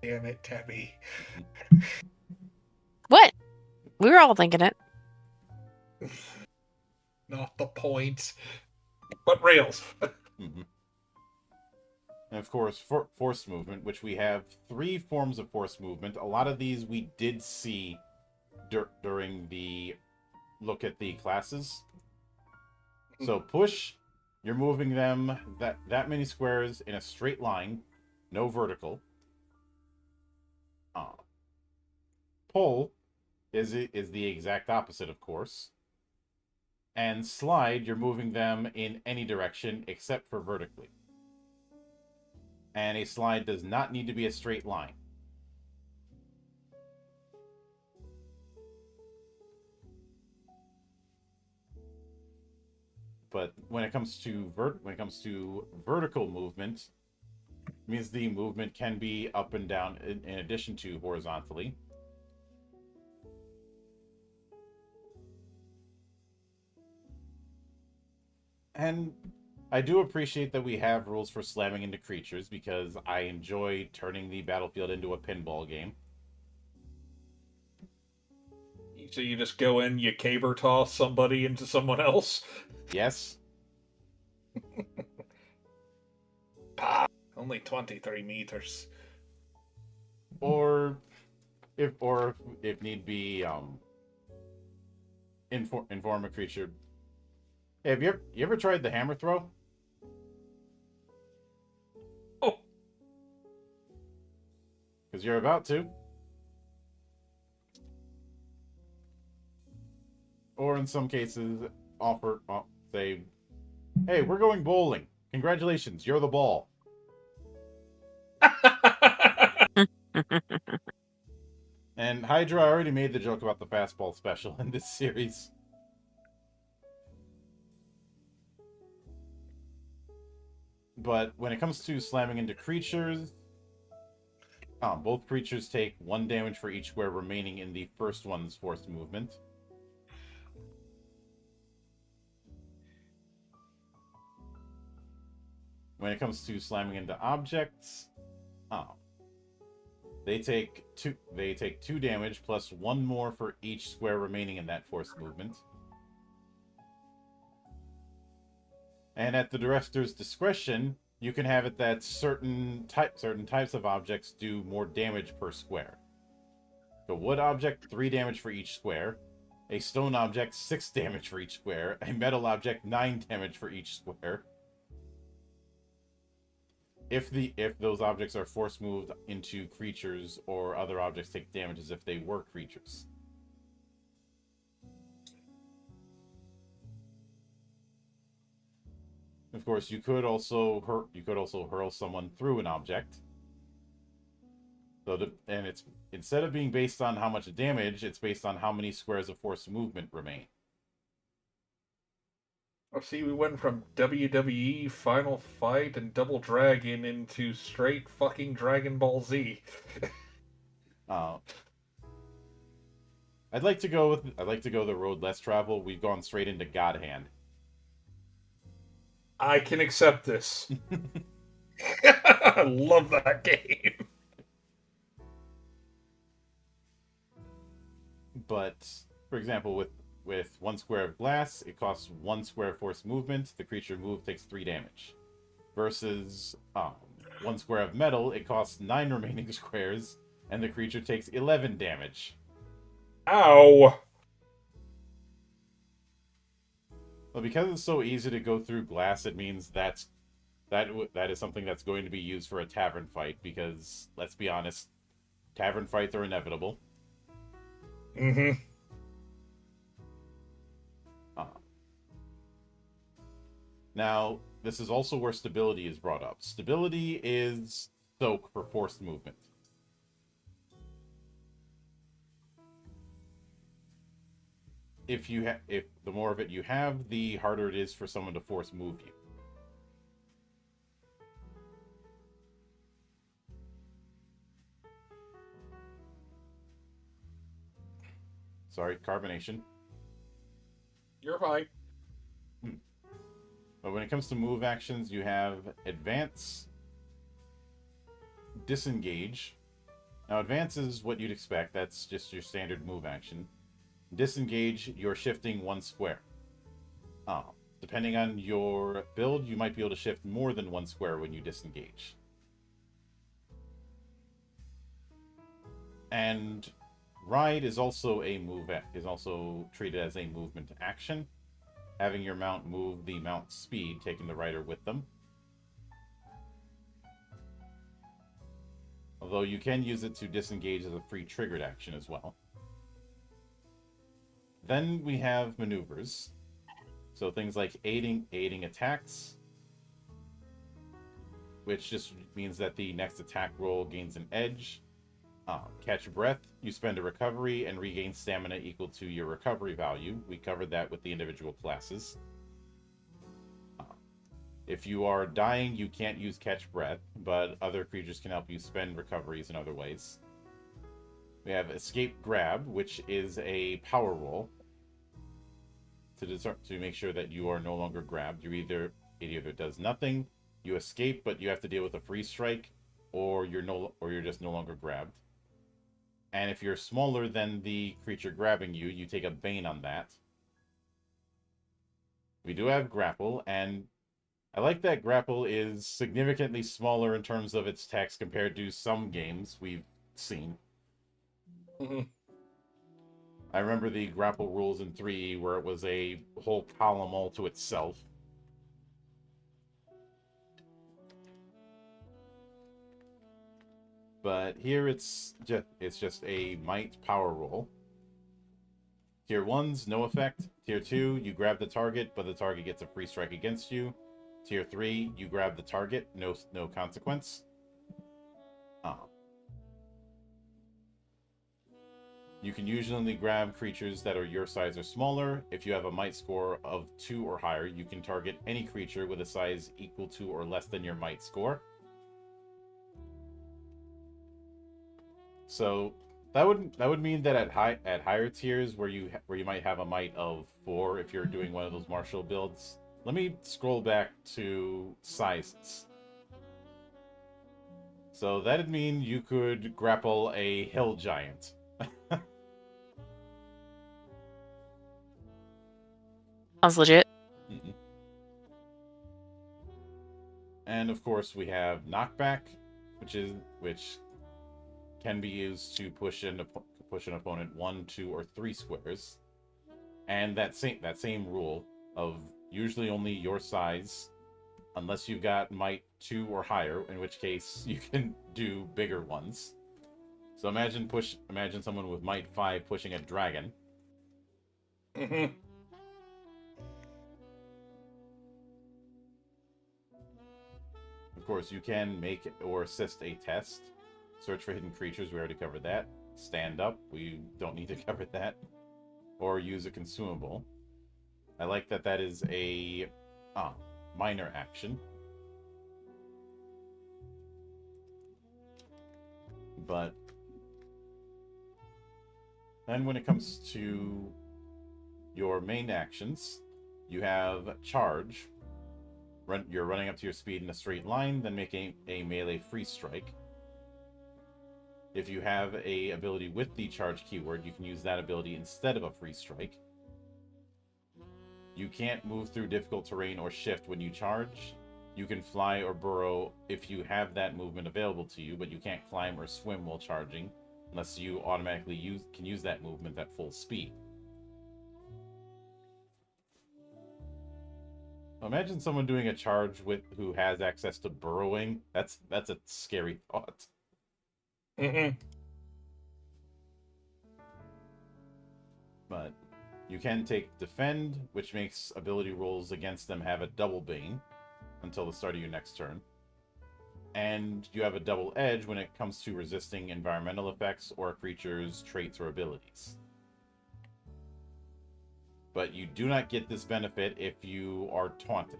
damn it, Tabby. What? We were all thinking it. Not the point. But rails. Mm-hmm. And of course, force movement, which we have 3 forms of force movement. A lot of these we did see during the look at the classes. So push, you're moving them that many squares in a straight line, no vertical. Pull is the exact opposite, of course. And slide, you're moving them in any direction except for vertically. And a slide does not need to be a straight line. But when it comes to vertical movement, it means the movement can be up and down in addition to horizontally. And I do appreciate that we have rules for slamming into creatures, because I enjoy turning the battlefield into a pinball game. So you just go in, you caber toss somebody into someone else? Yes. Only 23 meters. Or if need be, inform a creature. Hey, have you ever tried the hammer throw? Oh. Because you're about to. Or in some cases, say, hey, we're going bowling. Congratulations, you're the ball. And Hydra already made the joke about the fastball special in this series. But when it comes to slamming into creatures, both creatures take 1 damage for each square remaining in the first one's forced movement. When it comes to slamming into objects, they take 2 damage plus 1 more for each square remaining in that forced movement. And at the director's discretion, you can have it that certain types of objects do more damage per square. A wood object, 3 damage for each square. A stone object, 6 damage for each square. A metal object, 9 damage for each square. If those objects are force moved into creatures, or other objects take damage as if they were creatures. Of course, you could also hurl someone through an object. And it's, instead of being based on how much damage, it's based on how many squares of force movement remain. Oh, see, we went from WWE Final Fight and Double Dragon into straight fucking Dragon Ball Z. I'd like to go the road less traveled. We've gone straight into God Hand. I can accept this. I love that game. But, for example, with 1 square of glass, it costs 1 square force movement. The creature moved takes 3 damage. Versus 1 square of metal, it costs 9 remaining squares, and the creature takes 11 damage. Ow! Well, because it's so easy to go through glass, it means that is something that's going to be used for a tavern fight, because, let's be honest, tavern fights are inevitable. Mm-hmm. Now, this is also where stability is brought up. Stability is soak for forced movement. If the more of it you have, the harder it is for someone to force move you. Sorry, carbonation. You're fine. But when it comes to move actions, you have advance, disengage. Now, advance is what you'd expect. That's just your standard move action. Disengage, you're shifting 1 square. Depending on your build, you might be able to shift more than 1 square when you disengage. And ride is also treated as a movement action. Having your mount move the mount's speed, taking the rider with them. Although you can use it to disengage as a free triggered action as well. Then we have maneuvers. So things like aiding attacks, which just means that the next attack roll gains an edge. Catch breath, you spend a recovery and regain stamina equal to your recovery value. We covered that with the individual classes. If you are dying, you can't use catch breath, but other creatures can help you spend recoveries in other ways. We have escape grab, which is a power roll to make sure that you are no longer grabbed. It either does nothing, you escape, but you have to deal with a free strike, or you're just no longer grabbed. And if you're smaller than the creature grabbing you, you take a bane on that. We do have grapple, and I like that grapple is significantly smaller in terms of its text compared to some games we've seen. Mm-hmm. I remember the grapple rules in 3E where it was a whole column all to itself. But here it's just a might power roll. Tier 1's no effect. Tier 2, you grab the target, but the target gets a free strike against you. Tier 3, you grab the target, no consequence. You can usually grab creatures that are your size or smaller. If you have a might score of 2 or higher, you can target any creature with a size equal to or less than your might score. So that would mean that at higher tiers where you might have a might of 4 if you're doing one of those martial builds. Let me scroll back to sizes. So that'd mean you could grapple a hill giant. Sounds legit. And of course we have knockback, which can be used to push an opponent 1, 2, or 3 squares. And that same rule of usually only your size, unless you've got might 2 or higher, in which case you can do bigger ones. So imagine someone with might 5 pushing a dragon. Mm-hmm. Of course, you can make or assist a test. Search for hidden creatures, we already covered that. Stand up, we don't need to cover that. Or use a consumable. I like that is a minor action. But then when it comes to your main actions, you have charge. You're running up to your speed in a straight line, then making a melee free strike. If you have a ability with the charge keyword, you can use that ability instead of a free strike. You can't move through difficult terrain or shift when you charge. You can fly or burrow if you have that movement available to you, but you can't climb or swim while charging unless you automatically can use that movement at full speed. Imagine someone doing a charge who has access to burrowing. That's a scary thought. Mm-hmm. But you can take defend, which makes ability rolls against them have a double bane until the start of your next turn. And you have a double edge when it comes to resisting environmental effects or a creature's traits or abilities. But you do not get this benefit if you are taunted.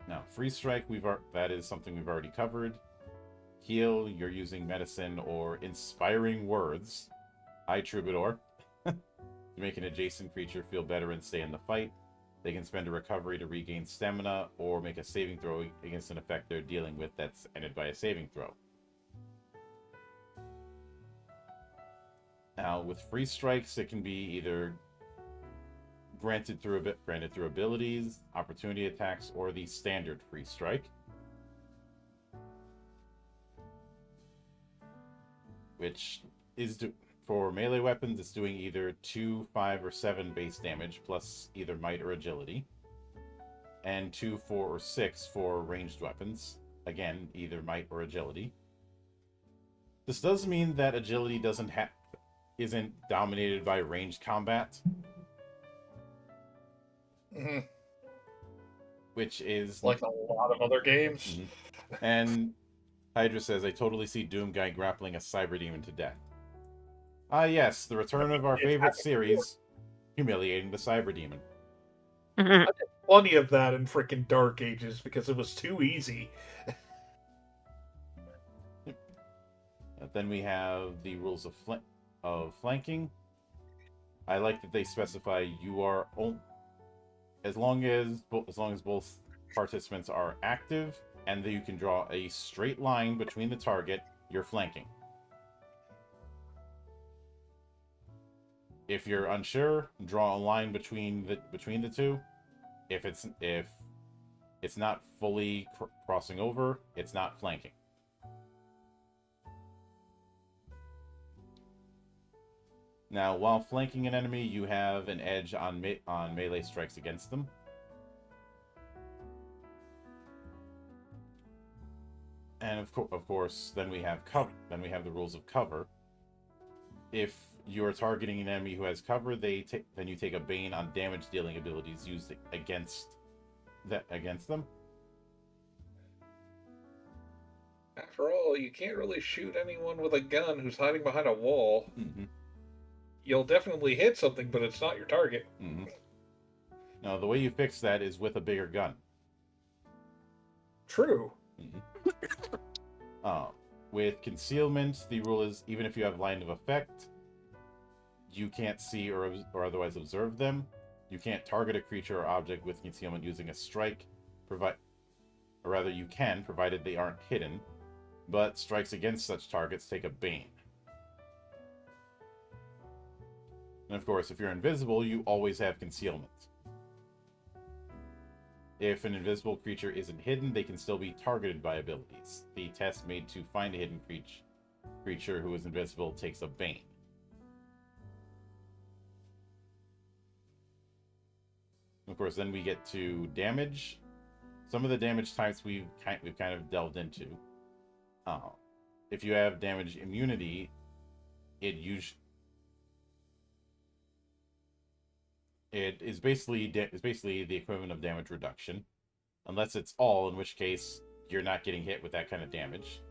Now, free strike, that is something we've already covered. Heal, you're using medicine or inspiring words. Hi, Troubadour. To make an adjacent creature feel better and stay in the fight. They can spend a recovery to regain stamina or make a saving throw against an effect they're dealing with that's ended by a saving throw. Now, with free strikes, it can be either granted through abilities, opportunity attacks, or the standard free strike. Which is for melee weapons, it's doing either 2, 5, or 7 base damage, plus either might or agility. And 2, 4, or 6 for ranged weapons. Again, either might or agility. This does mean that agility isn't dominated by ranged combat. Mm-hmm. Which is like a lot of other games. Mm-hmm. And Hydra says, I totally see Doomguy grappling a cyber demon to death. Ah, yes, the return of our favorite series, humiliating the cyber demon. Mhm. Plenty of that in freaking Dark Ages because it was too easy. Then we have the rules of flanking. I like that they specify you are as long as both participants are active and that you can draw a straight line between the target, you're flanking. If you're unsure, draw a line between the two. If it's not fully crossing over, it's not flanking. Now, while flanking an enemy, you have an edge on melee strikes against them. And of course, then we have cover. Then we have the rules of cover. If you are targeting an enemy who has cover, then you take a bane on damage dealing abilities used against them. After all, you can't really shoot anyone with a gun who's hiding behind a wall. Mm-hmm. You'll definitely hit something, but it's not your target. Mm-hmm. Now, the way you fix that is with a bigger gun. True. Mm-hmm. With concealment, the rule is even if you have line of effect, you can't see or otherwise observe them. You can't target a creature or object with concealment using a strike, you can, provided they aren't hidden. But strikes against such targets take a bane. And of course, if you're invisible, you always have concealment. If an invisible creature isn't hidden, they can still be targeted by abilities. The test made to find a hidden creature who is invisible takes a bane. Of course, then we get to damage. Some of the damage types we've kind of delved into. If you have damage immunity, it is basically the equivalent of damage reduction, unless it's all, in which case you're not getting hit with that kind of damage.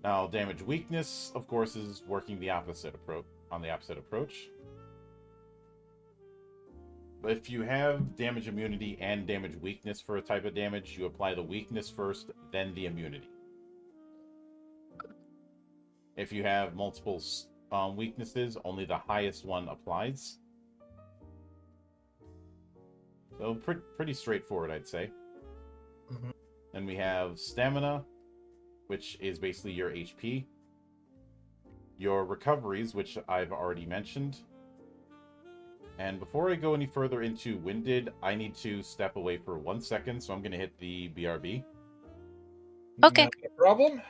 Now, damage weakness, of course, is working the opposite approach. But if you have damage immunity and damage weakness for a type of damage, you apply the weakness first, then the immunity. If you have multiple weaknesses, only the highest one applies. So pretty straightforward, I'd say. Mm-hmm. Then we have stamina, which is basically your HP. Your recoveries, which I've already mentioned. And before I go any further into Winded, I need to step away for 1 second, so I'm going to hit the BRB. Okay. Not a problem.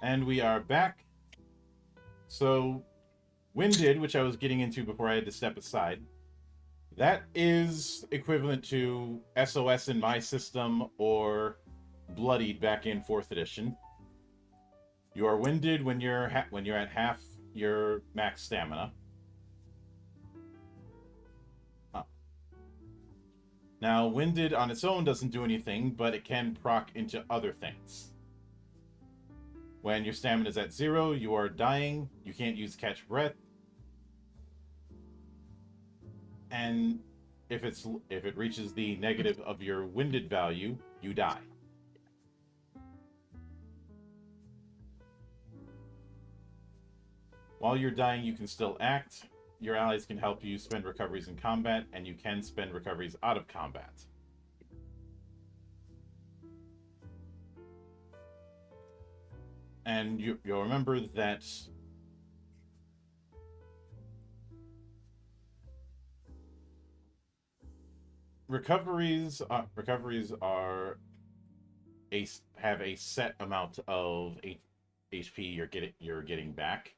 And we are back. So, Winded, which I was getting into before I had to step aside, that is equivalent to SOS in my system or Bloodied back in 4th edition. You are winded when you're at half your max stamina. Now, winded on its own doesn't do anything, but it can proc into other things. When your stamina is at 0, you are dying. You can't use catch breath. And if it reaches the negative of your winded value, you die. While you're dying, you can still act. Your allies can help you spend recoveries in combat, and you can spend recoveries out of combat. And you'll remember that recoveries have a set amount of HP you're getting back.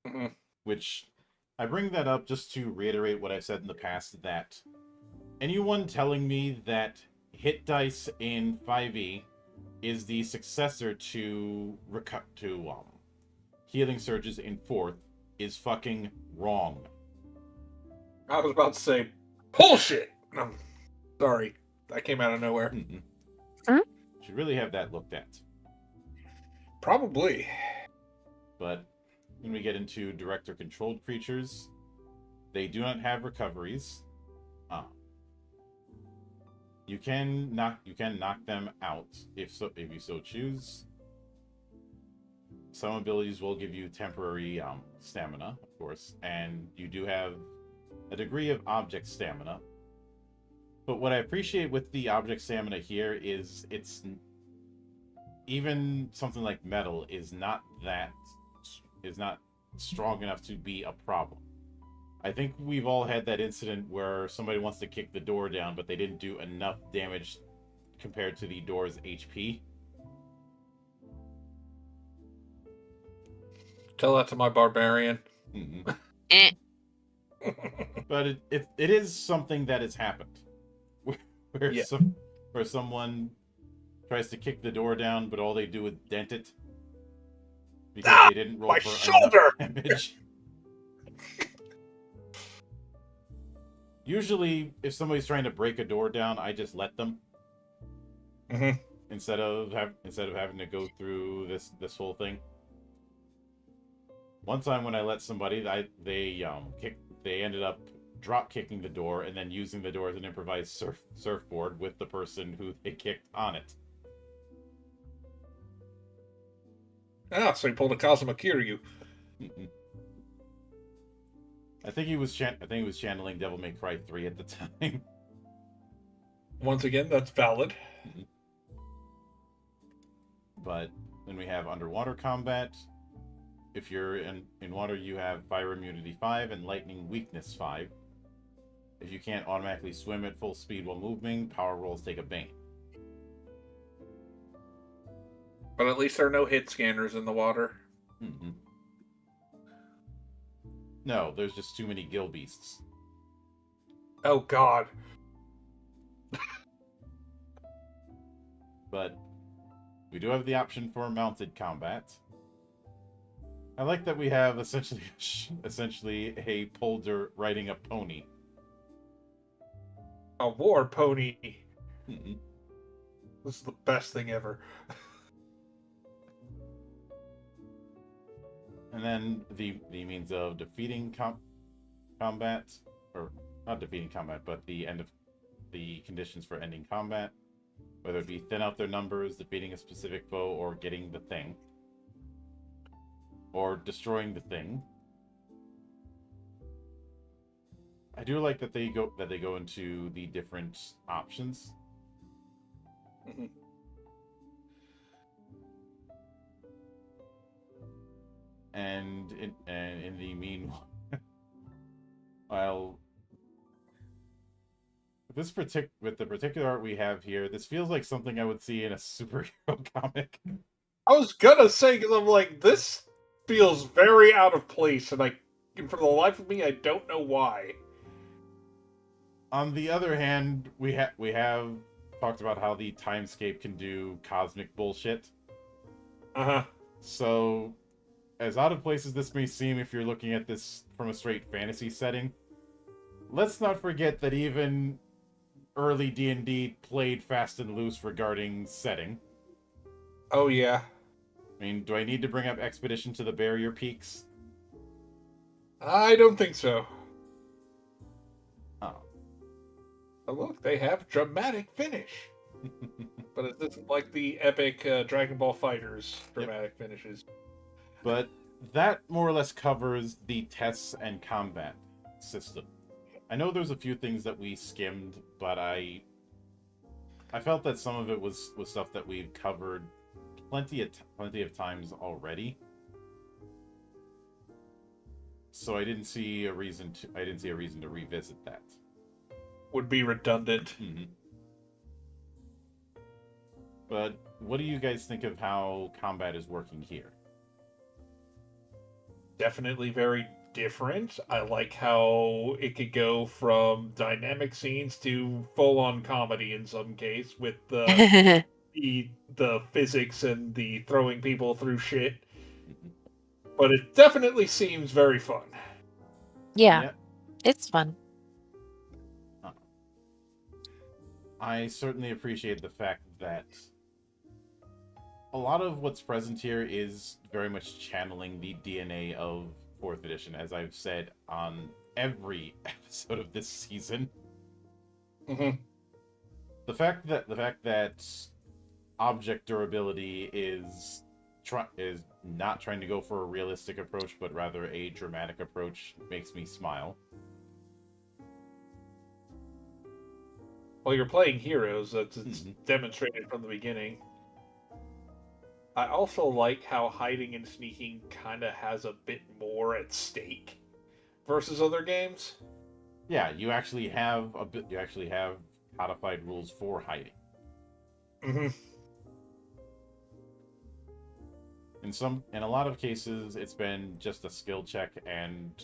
Mm-hmm. Which I bring that up just to reiterate what I've said in the past, that anyone telling me that hit dice in 5e is the successor to healing surges in 4th is fucking wrong. I was about to say bullshit. Sorry, that came out of nowhere. Should really have that looked at. Probably. But when we get into director-controlled creatures, they do not have recoveries. You can knock them out if you so choose. Some abilities will give you temporary stamina, of course, and you do have a degree of object stamina. But what I appreciate with the object stamina here is it's even something like metal is not strong enough to be a problem. I think we've all had that incident where somebody wants to kick the door down, but they didn't do enough damage compared to the door's HP. Tell that to my barbarian. But it is something that has happened. Where someone tries to kick the door down, but all they do is dent it. Because they didn't roll my for shoulder! enough damage. Usually, if somebody's trying to break a door down, I just let them. Instead of having to go through this whole thing. One time when I let somebody, they ended up drop kicking the door and then using the door as an improvised surfboard with the person who they kicked on it. Ah, so he pulled a Kazuma Kiryu. I think he was channeling Devil May Cry 3 at the time. Once again, that's valid. But then we have underwater combat. If you're in water, you have fire immunity 5 and lightning weakness 5. If you can't automatically swim at full speed while moving, power rolls take a bane. But at least there are no hit scanners in the water. No, there's just too many gill beasts. Oh god. But we do have the option for mounted combat. I like that we have essentially a polder riding a pony. A war pony. Mm-mm. This is the best thing ever. And then the means of defeating combat, or not defeating combat, but the end of the conditions for ending combat, whether it be thin out their numbers, defeating a specific foe, or getting the thing, or destroying the thing. I do like that they go into the different options. Mhm. And in the meanwhile, while with the particular art we have here, this feels like something I would see in a superhero comic. I was gonna say, because I'm like, this feels very out of place, and for the life of me, I don't know why. On the other hand, we have talked about how the Timescape can do cosmic bullshit. Uh huh. So, as out of place as this may seem if you're looking at this from a straight fantasy setting, let's not forget that even early D&D played fast and loose regarding setting. Oh yeah. I mean, do I need to bring up Expedition to the Barrier Peaks? I don't think so. Oh. But look, they have dramatic finish, but it isn't like the epic Dragon Ball Fighters dramatic finishes. But that more or less covers the tests and combat system. I know there's a few things that we skimmed, but I felt that some of it was stuff that we've covered plenty of times already. So I didn't see a reason to revisit that. Would be redundant. Mm-hmm. But what do you guys think of how combat is working here? Definitely very different. I like how it could go from dynamic scenes to full-on comedy in some case with the physics and the throwing people through shit. Mm-hmm. But it definitely seems very fun. Yeah. It's fun. I certainly appreciate the fact that a lot of what's present here is very much channeling the DNA of 4th edition, as I've said on every episode of this season. Mm-hmm. The fact that object durability is not trying to go for a realistic approach, but rather a dramatic approach, makes me smile. Well, you're playing heroes. It's Mhm. demonstrated from the beginning. I also like how hiding and sneaking kind of has a bit more at stake versus other games. Yeah, you actually have codified rules for hiding. Mm-hmm. In a lot of cases, it's been just a skill check, and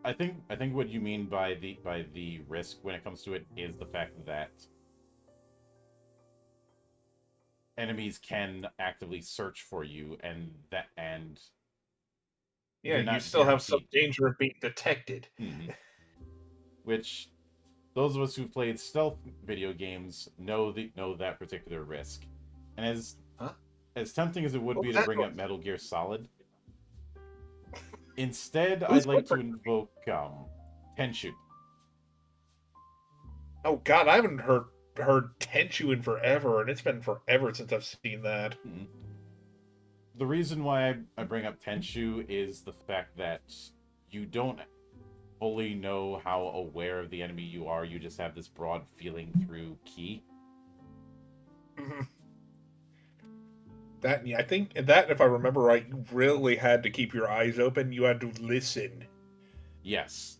I think what you mean by the risk when it comes to it is the fact that enemies can actively search for you, and Yeah, you're you not still have some guaranteed. danger of being detected. Mm-hmm. Which those of us who've played stealth video games know that particular risk. And as tempting as it would be to bring up Metal Gear Solid, instead I'd like to invoke Tenchu. Oh God, I haven't heard Tenchu in forever, and it's been forever since I've seen that. Mm-hmm. The reason why I bring up Tenchu is the fact that you don't fully know how aware of the enemy you are. You just have this broad feeling through ki. Mm-hmm. That, yeah, I think that, if I remember right, you really had to keep your eyes open. You had to listen. Yes.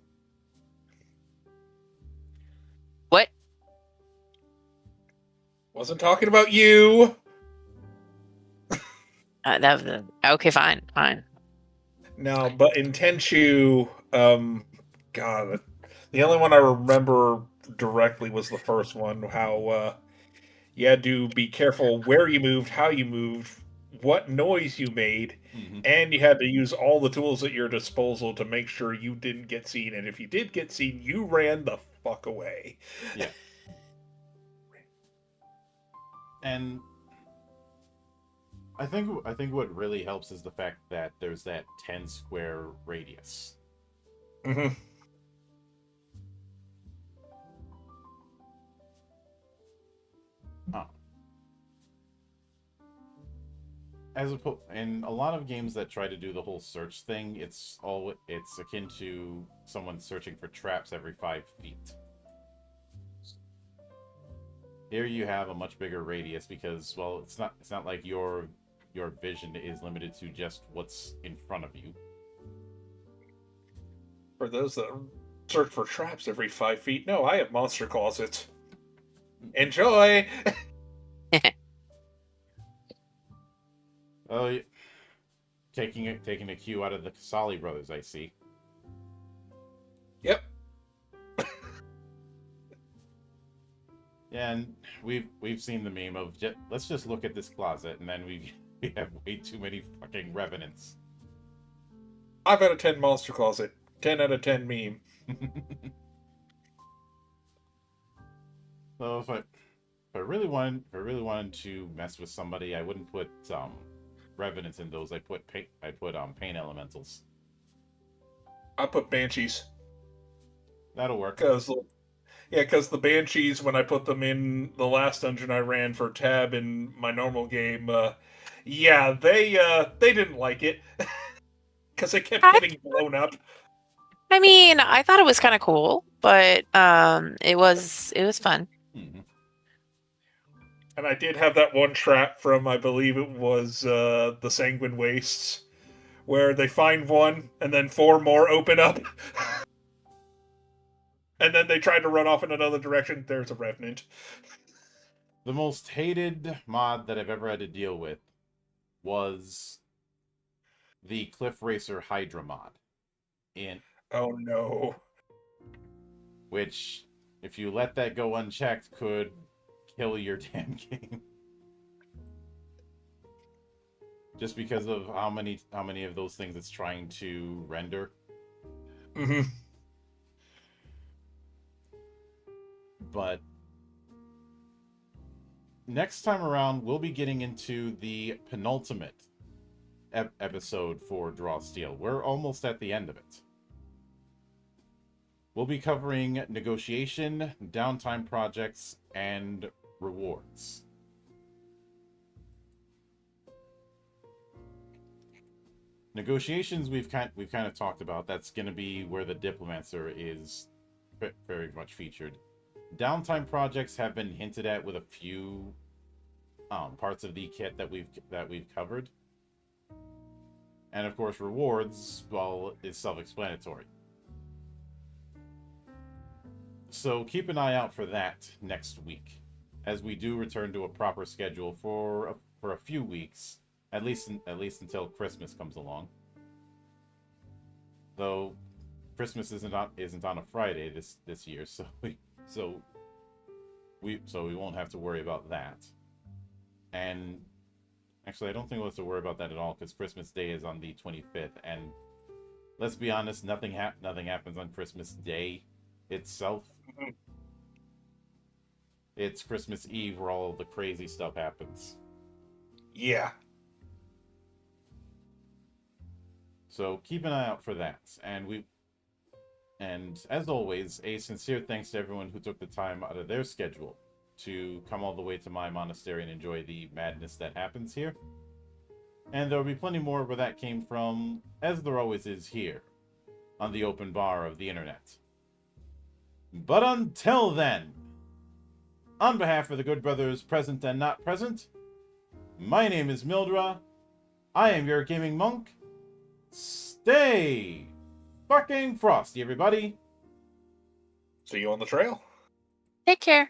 What? Wasn't talking about you. That was okay. Fine. No, but in Tenchu, God, the only one I remember directly was the first one. How you had to be careful where you moved, how you moved, what noise you made, Mm-hmm. and you had to use all the tools at your disposal to make sure you didn't get seen. And if you did get seen, you ran the fuck away. Yeah. And I think what really helps is the fact that there's that 10 square radius. Mm-hmm. Oh. in a lot of games that try to do the whole search thing, it's akin to someone searching for traps every 5 feet. Here you have a much bigger radius because, well, it's not like your vision is limited to just what's in front of you. For those that search for traps every 5 feet, no, I have monster closets. Enjoy! Oh, taking a cue out of the Casali brothers, I see. Yep. Yeah, and we've seen the meme of let's just look at this closet, and then we have way too many fucking revenants. 5 out of 10 monster closet. 10 out of 10 meme. So if I really wanted to mess with somebody, I wouldn't put revenants in those. I put pain elementals. I put banshees. That'll work. Because the banshees, when I put them in the last dungeon I ran for Tab in my normal game, they didn't like it because they kept getting blown up. I mean, I thought it was kind of cool, but it was fun. Mm-hmm. And I did have that one trap from, I believe it was the Sanguine Wastes, where they find one and then 4 more open up. And then they tried to run off in another direction. There's a Revenant. The most hated mod that I've ever had to deal with was the Cliff Racer Hydra mod. Oh no. Which, if you let that go unchecked, could kill your damn game. Just because of how many of those things it's trying to render. Mm-hmm. But next time around, we'll be getting into the penultimate episode for Draw Steel. We're almost at the end of it. We'll be covering negotiation, downtime projects, and rewards. Negotiations we've kind of talked about. That's going to be where the Diplomancer is very much featured. Downtime projects have been hinted at with a few parts of the kit that we've covered, and of course rewards, well, is self-explanatory. So keep an eye out for that next week, as we do return to a proper schedule for a few weeks, at least until Christmas comes along. Though Christmas isn't on a Friday this year, so we won't have to worry about that. And actually, I don't think we'll have to worry about that at all, because Christmas Day is on the 25th, and let's be honest, nothing happens on Christmas Day itself. It's Christmas Eve where all of the crazy stuff happens. Yeah. So keep an eye out for that. And as always, a sincere thanks to everyone who took the time out of their schedule to come all the way to my monastery and enjoy the madness that happens here. And there will be plenty more where that came from, as there always is here, on the open bar of the internet. But until then, on behalf of the good brothers present and not present, my name is Mildra. I am your gaming monk. Stay fucking frosty, everybody. See you on the trail. Take care.